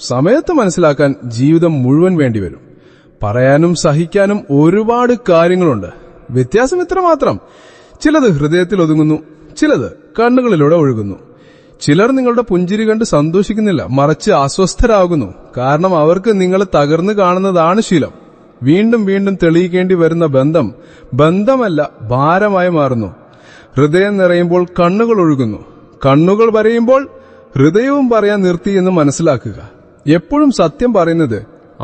സമയത്ത് മനസ്സിലാക്കാൻ ജീവിതം മുഴുവൻ വേണ്ടിവരും. പറയാനും സഹിക്കാനും ഒരുപാട് കാര്യങ്ങളുണ്ട്. വ്യത്യാസം ഇത്ര മാത്രം: ചിലത് ഹൃദയത്തിൽ ഒതുങ്ങുന്നു, ചിലത് കണ്ണുകളിലൂടെ ഒഴുകുന്നു. ചിലർ നിങ്ങളുടെ പുഞ്ചിരി കണ്ട് സന്തോഷിക്കുന്നില്ല, മറിച്ച് അസ്വസ്ഥരാകുന്നു. കാരണം അവർക്ക് നിങ്ങൾ തകർന്നു കാണുന്നതാണ് ശീലം. വീണ്ടും വീണ്ടും തെളിയിക്കേണ്ടി വരുന്ന ബന്ധം ബന്ധമല്ല, ഭാരമായി മാറുന്നു. ഹൃദയം നിറയുമ്പോൾ കണ്ണുകൾ ഒഴുകുന്നു. കണ്ണുകൾ പറയുമ്പോൾ ഹൃദയവും പറയാൻ നിർത്തി എന്ന് മനസ്സിലാക്കുക. എപ്പോഴും സത്യം പറയുന്നത്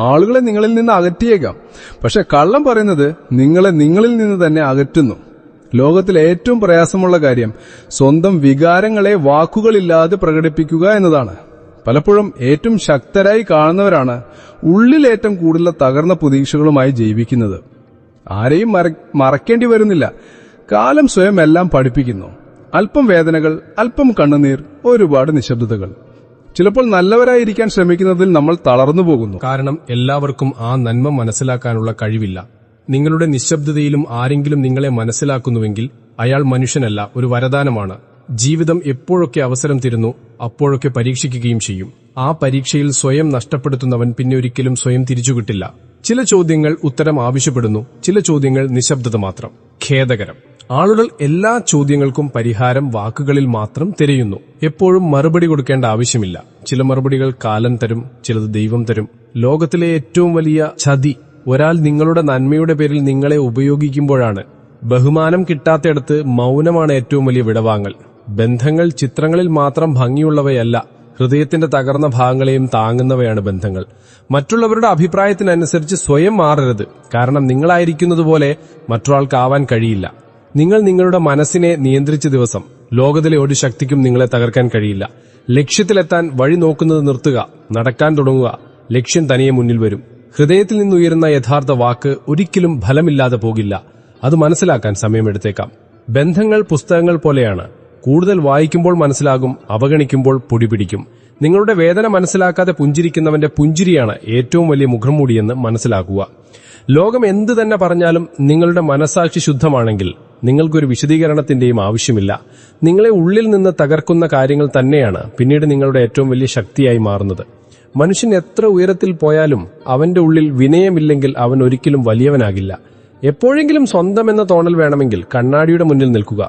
ആളുകളെ നിങ്ങളിൽ നിന്ന് അകറ്റിയേക്കാം, പക്ഷെ കള്ളം പറയുന്നത് നിങ്ങളെ നിങ്ങളിൽ നിന്ന് തന്നെ അകറ്റുന്നു. ലോകത്തിൽ ഏറ്റവും പ്രയാസമുള്ള കാര്യം സ്വന്തം വികാരങ്ങളെ വാക്കുകളില്ലാതെ പ്രകടിപ്പിക്കുക എന്നതാണ്. പലപ്പോഴും ഏറ്റവും ശക്തരായി കാണുന്നവരാണ് ഉള്ളിൽ ഏറ്റവും കൂടുതൽ തകർന്ന പ്രതീക്ഷകളുമായി ജീവിക്കുന്നത്. ആരെയും മറക്കേണ്ടി വരുന്നില്ല. കാലം സ്വയം എല്ലാം പഠിപ്പിക്കുന്നു. അല്പം വേദനകൾ, അല്പം കണ്ണുനീർ, ഒരുപാട് നിശബ്ദതകൾ. ചിലപ്പോൾ നല്ലവരായിരിക്കാൻ ശ്രമിക്കുന്നതിൽ നമ്മൾ തളർന്നു പോകുന്നു. കാരണം എല്ലാവർക്കും ആ നന്മ മനസ്സിലാക്കാനുള്ള കഴിവില്ല. നിങ്ങളുടെ നിശബ്ദതയിലും ആരെങ്കിലും നിങ്ങളെ മനസ്സിലാക്കുന്നുവെങ്കിൽ അയാൾ മനുഷ്യനല്ല, ഒരു വരദാനമാണ്. ജീവിതം എപ്പോഴൊക്കെ അവസരം തരുന്നു അപ്പോഴൊക്കെ പരീക്ഷിക്കുകയും ചെയ്യും. ആ പരീക്ഷയിൽ സ്വയം നഷ്ടപ്പെടുത്തുന്നവൻ പിന്നെ ഒരിക്കലും സ്വയം തിരിച്ചുകിട്ടില്ല. ചില ചോദ്യങ്ങൾ ഉത്തരം ആവശ്യപ്പെടുന്നു, ചില ചോദ്യങ്ങൾ നിശബ്ദത മാത്രം. ഖേദകരം. ആളുകൾ എല്ലാ ചോദ്യങ്ങൾക്കും പരിഹാരം വാക്കുകളിൽ മാത്രം തിരയുന്നു. എപ്പോഴും മറുപടി കൊടുക്കേണ്ട ആവശ്യമില്ല. ചില മറുപടികൾ കാലം തരും, ചിലത് ദൈവം തരും. ലോകത്തിലെ ഏറ്റവും വലിയ ചതി ഒരാൾ നിങ്ങളുടെ നന്മയുടെ പേരിൽ നിങ്ങളെ ഉപയോഗിക്കുമ്പോഴാണ്. ബഹുമാനം കിട്ടാത്തയിടത്ത് മൗനമാണ് ഏറ്റവും വലിയ വിടവാങ്ങൽ. ബന്ധങ്ങൾ ചിത്രങ്ങളിൽ മാത്രം ഭംഗിയുള്ളവയല്ല, ഹൃദയത്തിന്റെ തകർന്ന ഭാഗങ്ങളെയും താങ്ങുന്നവയാണ് ബന്ധങ്ങൾ. മറ്റുള്ളവരുടെ അഭിപ്രായത്തിനനുസരിച്ച് സ്വയം മാറരുത്. കാരണം നിങ്ങളായിരിക്കുന്നതുപോലെ മറ്റൊരാൾക്കാവാൻ കഴിയില്ല. നിങ്ങൾ നിങ്ങളുടെ മനസ്സിനെ നിയന്ത്രിച്ച ദിവസം ലോകത്തിലെ ഒരു ശക്തിക്കും നിങ്ങളെ തകർക്കാൻ കഴിയില്ല. ലക്ഷ്യത്തിലെത്താൻ വഴി നോക്കുന്നത് നിർത്തുക, നടക്കാൻ തുടങ്ങുക. ലക്ഷ്യം തനിയെ മുന്നിൽ വരും. ഹൃദയത്തിൽ നിന്നുയരുന്ന യഥാർത്ഥ വാക്ക് ഒരിക്കലും ഫലമില്ലാതെ പോകില്ല. അത് മനസ്സിലാക്കാൻ സമയമെടുത്തേക്കാം. ബന്ധങ്ങൾ പുസ്തകങ്ങൾ പോലെയാണ്. കൂടുതൽ വായിക്കുമ്പോൾ മനസ്സിലാകും, അവഗണിക്കുമ്പോൾ പൊടിപിടിക്കും. നിങ്ങളുടെ വേദന മനസ്സിലാക്കാതെ പുഞ്ചിരിക്കുന്നവന്റെ പുഞ്ചിരിയാണ് ഏറ്റവും വലിയ മുഖംമൂടിയെന്ന് മനസ്സിലാക്കുക. ലോകം എന്തു തന്നെ പറഞ്ഞാലും നിങ്ങളുടെ മനസാക്ഷി ശുദ്ധമാണെങ്കിൽ നിങ്ങൾക്കൊരു വിശദീകരണത്തിന്റെയും ആവശ്യമില്ല. നിങ്ങളെ ഉള്ളിൽ നിന്ന് തകർക്കുന്ന കാര്യങ്ങൾ തന്നെയാണ് പിന്നീട് നിങ്ങളുടെ ഏറ്റവും വലിയ ശക്തിയായി മാറുന്നത്. മനുഷ്യൻ എത്ര ഉയരത്തിൽ പോയാലും അവന്റെ ഉള്ളിൽ വിനയമില്ലെങ്കിൽ അവൻ ഒരിക്കലും വലിയവനാകില്ല. എപ്പോഴെങ്കിലും സ്വന്തം എന്ന തോന്നൽ വേണമെങ്കിൽ കണ്ണാടിയുടെ മുന്നിൽ നിൽക്കുക.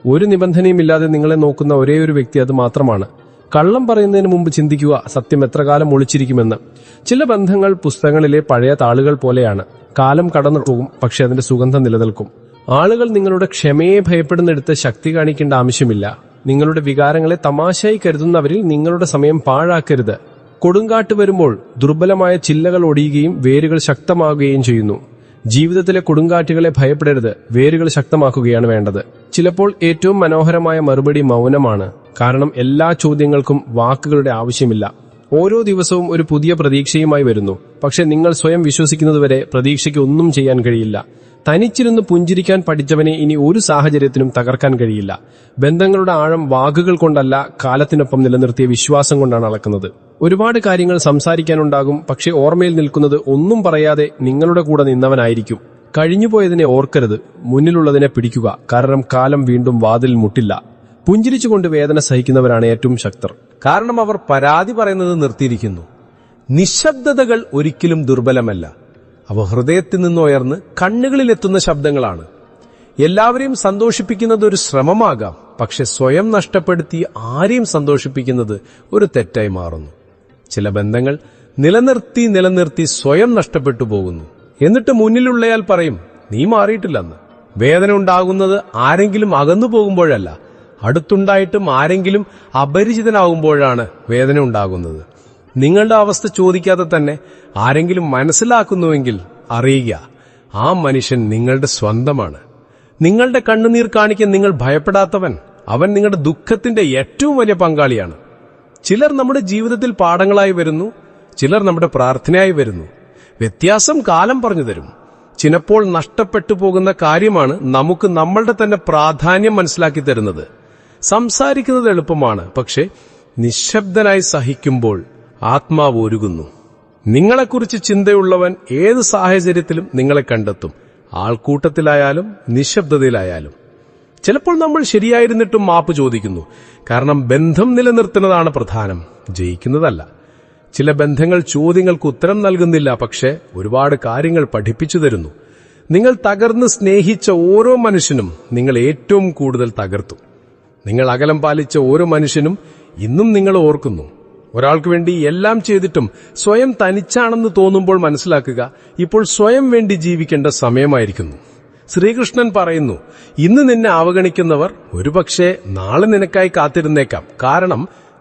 ഒരു നിബന്ധനയുമില്ലാതെ നിങ്ങളെ നോക്കുന്ന ഒരേയൊരു വ്യക്തി അത് മാത്രമാണ്. കള്ളം പറയുന്നതിന് മുമ്പ് ചിന്തിക്കുക, സത്യം എത്ര കാലം ഒളിച്ചിരിക്കുമെന്ന്. ചില ബന്ധങ്ങൾ പുസ്തകങ്ങളിലെ പഴയ താളുകൾ പോലെയാണ്. കാലം കടന്നു പോകും, പക്ഷെ അതിന്റെ സുഗന്ധം നിലനിൽക്കും. ആളുകൾ നിങ്ങളുടെ ക്ഷമയെ ഭയപ്പെടുന്നിടത്ത് ശക്തി കാണിക്കേണ്ട ആവശ്യമില്ല. നിങ്ങളുടെ വികാരങ്ങളെ തമാശയായി കരുതുന്നവരിൽ നിങ്ങളുടെ സമയം പാഴാക്കരുത്. കൊടുങ്കാറ്റ് വരുമ്പോൾ ദുർബലമായ ചില്ലകൾ ഒടിയുകയും വേരുകൾ ശക്തമാകുകയും ചെയ്യുന്നു. ജീവിതത്തിലെ കൊടുങ്കാറ്റുകളെ ഭയപ്പെടരുത്, വേരുകൾ ശക്തമാക്കുകയാണ് വേണ്ടത്. ചിലപ്പോൾ ഏറ്റവും മനോഹരമായ മറുപടി മൗനമാണ്. കാരണം എല്ലാ ചോദ്യങ്ങൾക്കും വാക്കുകളുടെ ആവശ്യമില്ല. ഓരോ ദിവസവും ഒരു പുതിയ പ്രതീക്ഷയുമായി വരുന്നു. പക്ഷെ നിങ്ങൾ സ്വയം വിശ്വസിക്കുന്നതുവരെ പ്രതീക്ഷയ്ക്ക് ഒന്നും ചെയ്യാൻ കഴിയില്ല. തനിച്ചിരുന്ന് പുഞ്ചിരിക്കാൻ പഠിച്ചവനെ ഇനി ഒരു സാഹചര്യത്തിനും തകർക്കാൻ കഴിയില്ല. ബന്ധങ്ങളുടെ ആഴം വാക്കുകൾ കൊണ്ടല്ല, കാലത്തിനൊപ്പം നിലനിർത്തിയ വിശ്വാസം കൊണ്ടാണ് അളക്കുന്നത്. ഒരുപാട് കാര്യങ്ങൾ സംസാരിക്കാനുണ്ടാകും, പക്ഷെ ഓർമ്മയിൽ നിൽക്കുന്നത് ഒന്നും പറയാതെ നിങ്ങളുടെ കൂടെ നിന്നവനായിരിക്കും. കഴിഞ്ഞുപോയതിനെ ഓർക്കരുത്, മുന്നിലുള്ളതിനെ പിടിക്കുക. കാരണം കാലം വീണ്ടും വാതിൽ മുട്ടില്ല. പുഞ്ചിരിച്ചുകൊണ്ട് വേദന സഹിക്കുന്നവരാണ് ഏറ്റവും ശക്തർ. കാരണം അവർ പരാതി പറയുന്നത് നിർത്തിയിരിക്കുന്നു. നിശബ്ദതകൾ ഒരിക്കലും ദുർബലമല്ല. അവ ഹൃദയത്തിൽ നിന്നുയർന്ന് കണ്ണുകളിലെത്തുന്ന ശബ്ദങ്ങളാണ്. എല്ലാവരെയും സന്തോഷിപ്പിക്കുന്നത് ഒരു ശ്രമമാകാം, പക്ഷെ സ്വയം നഷ്ടപ്പെടുത്തി ആരെയും സന്തോഷിപ്പിക്കുന്നത് ഒരു തെറ്റായി മാറുന്നു. ചില ബന്ധങ്ങൾ നിലനിർത്തി സ്വയം നഷ്ടപ്പെട്ടു പോകുന്നു. എന്നിട്ട് മുന്നിലുള്ളയാൾ പറയും, നീ മാറിയിട്ടില്ലെന്ന്. വേദന ഉണ്ടാകുന്നത് ആരെങ്കിലും അകന്നു പോകുമ്പോഴല്ല, അടുത്തുണ്ടായിട്ടും ആരെങ്കിലും അപരിചിതനാകുമ്പോഴാണ് വേദന ഉണ്ടാകുന്നത്. നിങ്ങളുടെ അവസ്ഥ ചോദിക്കാതെ തന്നെ ആരെങ്കിലും മനസ്സിലാക്കുന്നുവെങ്കിൽ അറിയുക, ആ മനുഷ്യൻ നിങ്ങളുടെ സ്വന്തമാണ്. നിങ്ങളുടെ കണ്ണുനീർ കാണിക്കാൻ നിങ്ങൾ ഭയപ്പെടാത്തവൻ, അവൻ നിങ്ങളുടെ ദുഃഖത്തിന്റെ ഏറ്റവും വലിയ പങ്കാളിയാണ്. ചിലർ നമ്മുടെ ജീവിതത്തിൽ പാഠങ്ങളായി വരുന്നു, ചിലർ നമ്മുടെ പ്രാർത്ഥനയായി വരുന്നു. വ്യത്യാസം കാലം പറഞ്ഞു തരും. ചിലപ്പോൾ നഷ്ടപ്പെട്ടു പോകുന്ന കാര്യമാണ് നമുക്ക് നമ്മളുടെ തന്നെ പ്രാധാന്യം മനസ്സിലാക്കി തരുന്നത്. സംസാരിക്കുന്നത് എളുപ്പമാണ്, പക്ഷെ നിശബ്ദനായി സഹിക്കുമ്പോൾ ആത്മാവ് ഒരുകുന്നു. നിങ്ങളെക്കുറിച്ച് ചിന്തയുള്ളവൻ ഏത് സാഹചര്യത്തിലും നിങ്ങളെ കണ്ടെത്തും, ആൾക്കൂട്ടത്തിലായാലും നിശബ്ദതയിലായാലും. ചിലപ്പോൾ നമ്മൾ ശരിയായിരുന്നിട്ടും മാപ്പ് ചോദിക്കുന്നു. കാരണം ബന്ധം നിലനിർത്തുന്നതാണ് പ്രധാനം, ജയിക്കുന്നതല്ല. ചില ബന്ധങ്ങൾ ചോദ്യങ്ങൾക്ക് ഉത്തരം നൽകുന്നില്ല, പക്ഷെ ഒരുപാട് കാര്യങ്ങൾ പഠിപ്പിച്ചു തരുന്നു. നിങ്ങൾ തകർന്ന് സ്നേഹിച്ച ഓരോ മനുഷ്യനും നിങ്ങൾ ഏറ്റവും കൂടുതൽ തകർത്തു. നിങ്ങൾ അകലം പാലിച്ച ഓരോ മനുഷ്യനും ഇന്നും നിങ്ങൾ ഓർക്കുന്നു. ഒരാൾക്ക് വേണ്ടി എല്ലാം ചെയ്തിട്ടും സ്വയം തനിച്ചാണെന്ന് തോന്നുമ്പോൾ മനസ്സിലാക്കുക, ഇപ്പോൾ സ്വയം വേണ്ടി ജീവിക്കേണ്ട സമയമായിരിക്കുന്നു. ശ്രീകൃഷ്ണൻ പറയുന്നു, ഇന്ന് നിന്നെ അവഗണിക്കുന്നവർ ഒരുപക്ഷെ നാളെ നിനക്കായി കാത്തിരുന്നേക്കാം. കാരണം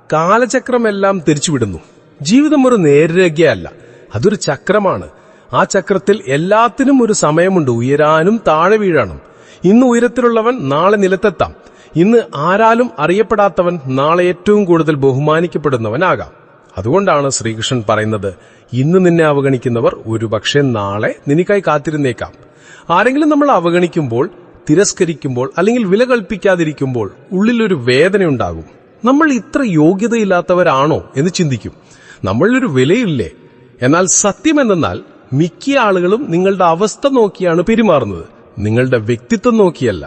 കാലചക്രമെല്ലാം തിരിച്ചുവിടുന്നു. ജീവിതം ഒരു നേർരേഖയല്ല, അതൊരു ചക്രമാണ്. ആ ചക്രത്തിൽ എല്ലാത്തിനും ഒരു സമയമുണ്ട്. ഉയരാനും താഴെ വീഴാനും. ഇന്ന് ഉയരത്തിലുള്ളവൻ നാളെ നിലത്തെത്താം. ഇന്ന് ആരാലും അറിയപ്പെടാത്തവൻ നാളെ ഏറ്റവും കൂടുതൽ ബഹുമാനിക്കപ്പെടുന്നവനാകാം. അതുകൊണ്ടാണ് ശ്രീകൃഷ്ണൻ പറയുന്നത്, ഇന്ന് നിന്നെ അവഗണിക്കുന്നവർ ഒരുപക്ഷെ നാളെ നിനക്കായി കാത്തിരുന്നേക്കാം. ആരെങ്കിലും നമ്മൾ അവഗണിക്കുമ്പോൾ, തിരസ്കരിക്കുമ്പോൾ, അല്ലെങ്കിൽ വില കൽപ്പിക്കാതിരിക്കുമ്പോൾ ഉള്ളിലൊരു വേദനയുണ്ടാകും. നമ്മൾ ഇത്ര യോഗ്യതയില്ലാത്തവരാണോ എന്ന് ചിന്തിക്കും. നമ്മളൊരു വിലയില്ലേ? എന്നാൽ സത്യം എന്തെന്നാൽ മിക്ക ആളുകളും നിങ്ങളുടെ അവസ്ഥ നോക്കിയാണ് പെരുമാറുന്നത്, നിങ്ങളുടെ വ്യക്തിത്വം നോക്കിയല്ല.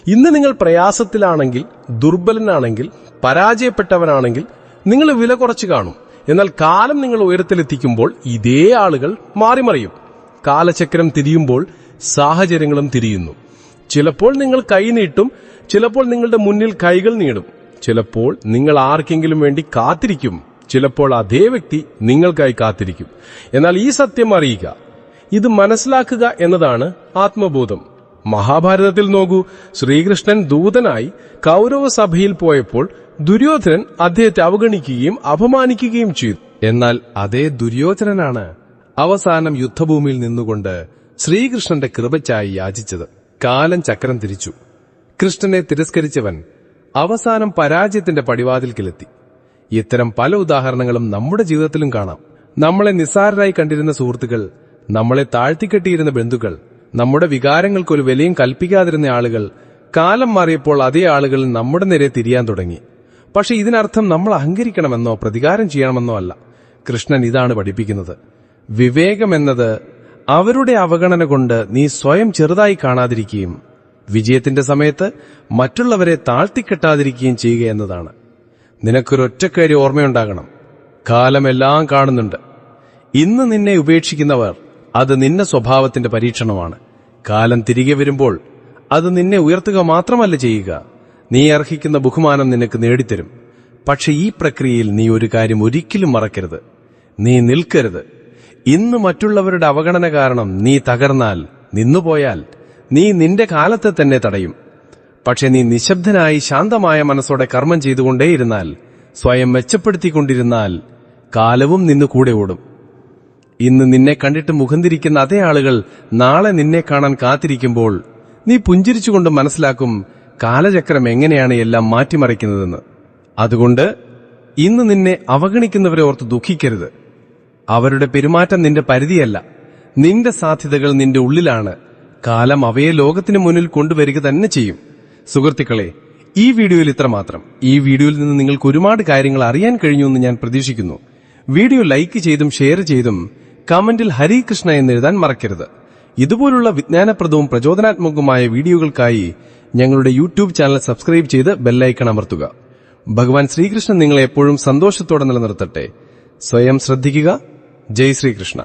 ഇന്ന് നിങ്ങൾ പ്രയാസത്തിലാണെങ്കിൽ, ദുർബലനാണെങ്കിൽ, പരാജയപ്പെട്ടവനാണെങ്കിൽ നിങ്ങൾ വില കുറച്ച് കാണും. എന്നാൽ കാലം നിങ്ങൾ ഉയരത്തിലെത്തിക്കുമ്പോൾ ഇതേ ആളുകൾ മാറിമറിയും. കാലചക്രം തിരിയുമ്പോൾ സാഹചര്യങ്ങളും തിരിയുന്നു. ചിലപ്പോൾ നിങ്ങൾ കൈ നീട്ടും, ചിലപ്പോൾ നിങ്ങളുടെ മുന്നിൽ കൈകൾ നീടും. ചിലപ്പോൾ നിങ്ങൾ ആർക്കെങ്കിലും വേണ്ടി കാത്തിരിക്കും, ചിലപ്പോൾ അതേ വ്യക്തി നിങ്ങൾക്കായി കാത്തിരിക്കും. എന്നാൽ ഈ സത്യം അറിയുക, ഇത് മനസ്സിലാക്കുക എന്നതാണ് ആത്മബോധം. മഹാഭാരതത്തിൽ നോക്കൂ, ശ്രീകൃഷ്ണൻ ദൂതനായി കൗരവ സഭയിൽ പോയപ്പോൾ ദുര്യോധനൻ അദ്ദേഹത്തെ അവഗണിക്കുകയും അപമാനിക്കുകയും ചെയ്തു. എന്നാൽ അതേ ദുര്യോധനനാണ് അവസാനം യുദ്ധഭൂമിയിൽ നിന്നുകൊണ്ട് ശ്രീകൃഷ്ണന്റെ കൃപയ്ക്കായി യാചിച്ചത്. കാലം ചക്രം തിരിച്ചു. കൃഷ്ണനെ തിരസ്കരിച്ചവൻ അവസാനം പരാജയത്തിന്റെ പടിവാതിൽക്കിലെത്തി. ഇത്തരം പല ഉദാഹരണങ്ങളും നമ്മുടെ ജീവിതത്തിലും കാണാം. നമ്മളെ നിസ്സാരരായി കണ്ടിരുന്ന സുഹൃത്തുക്കൾ, നമ്മളെ താഴ്ത്തിക്കെട്ടിയിരുന്ന ബന്ധുക്കൾ, നമ്മുടെ വികാരങ്ങൾക്കൊരു വിലയും കൽപ്പിക്കാതിരുന്ന ആളുകൾ കാലം മാറിയപ്പോൾ അതേ ആളുകൾ നമ്മുടെ നേരെ തിരിയാൻ തുടങ്ങി. പക്ഷെ ഇതിനർത്ഥം നമ്മൾ അഹങ്കരിക്കണമെന്നോ പ്രതികാരം ചെയ്യണമെന്നോ അല്ല. കൃഷ്ണൻ ഇതാണ് പഠിപ്പിക്കുന്നത്. വിവേകമെന്നത് അവരുടെ അവഗണന കൊണ്ട് നീ സ്വയം ചെറുതായി കാണാതിരിക്കുകയും വിജയത്തിന്റെ സമയത്ത് മറ്റുള്ളവരെ താഴ്ത്തിക്കെട്ടാതിരിക്കുകയും ചെയ്യുക എന്നതാണ്. നിനക്കൊരൊറ്റക്കാര്യം ഓർമ്മയുണ്ടാകണം. കാലമെല്ലാം കാണുന്നുണ്ട്. ഇന്ന് നിന്നെ ഉപേക്ഷിക്കുന്നവർ അത് നിന്റെ സ്വഭാവത്തിന്റെ പരീക്ഷണമാണ്. കാലം തിരികെ വരുമ്പോൾ അത് നിന്നെ ഉയർത്തുക മാത്രമല്ല ചെയ്യുക, നീ അർഹിക്കുന്ന ബഹുമാനം നിനക്ക് നേടിത്തരും. പക്ഷെ ഈ പ്രക്രിയയിൽ നീ ഒരു കാര്യം ഒരിക്കലും മറക്കരുത്: നീ നിൽക്കരുത്. ഇന്ന് മറ്റുള്ളവരുടെ അവഗണന കാരണം നീ തകർന്നാൽ, നിന്നുപോയാൽ, നീ നിന്റെ കാലത്തെ തന്നെ തടയും. പക്ഷെ നീ നിശബ്ദനായി ശാന്തമായ മനസ്സോടെ കർമ്മം ചെയ്തുകൊണ്ടേയിരുന്നാൽ, സ്വയം മെച്ചപ്പെടുത്തിക്കൊണ്ടിരുന്നാൽ, കാലവും നിന്നു കൂടെ ഓടും. ഇന്ന് നിന്നെ കണ്ടിട്ട് മുഖം തിരിക്കുന്ന അതേ ആളുകൾ നാളെ നിന്നെ കാണാൻ കാത്തിരിക്കുമ്പോൾ നീ പുഞ്ചിരിച്ചുകൊണ്ട് മനസ്സിലാക്കും കാലചക്രം എങ്ങനെയാണ് എല്ലാം മാറ്റിമറിക്കുന്നതെന്ന്. അതുകൊണ്ട് ഇന്ന് നിന്നെ അവഗണിക്കുന്നവരെ ഓർത്ത് ദുഃഖിക്കരുത്. അവരുടെ പെരുമാറ്റം നിന്റെ പരിധിയല്ല. നിന്റെ സാധ്യതകൾ നിന്റെ ഉള്ളിലാണ്. കാലം അവയെ ലോകത്തിന് മുന്നിൽ കൊണ്ടുവരിക തന്നെ ചെയ്യും. സുഹൃത്തുക്കളെ, ഈ വീഡിയോയിൽ ഇത്രമാത്രം. ഈ വീഡിയോയിൽ നിന്ന് നിങ്ങൾക്ക് ഒരുപാട് കാര്യങ്ങൾ അറിയാൻ കഴിഞ്ഞുവെന്ന് ഞാൻ പ്രതീക്ഷിക്കുന്നു. വീഡിയോ ലൈക്ക് ചെയ്തും ഷെയർ ചെയ്തും കമന്റിൽ ഹരി കൃഷ്ണ എന്നെഴുതാൻ മറക്കരുത്. ഇതുപോലുള്ള വിജ്ഞാനപ്രദവും പ്രചോദനാത്മകവുമായ വീഡിയോകൾക്കായി ഞങ്ങളുടെ യൂട്യൂബ് ചാനൽ സബ്സ്ക്രൈബ് ചെയ്ത് ബെല്ലൈക്കൺ അമർത്തുക. ഭഗവാൻ ശ്രീകൃഷ്ണൻ നിങ്ങളെ എപ്പോഴും സന്തോഷത്തോടെ നിലനിർത്തട്ടെ. സ്വയം ശ്രദ്ധിക്കുക. ജയ് ശ്രീകൃഷ്ണ.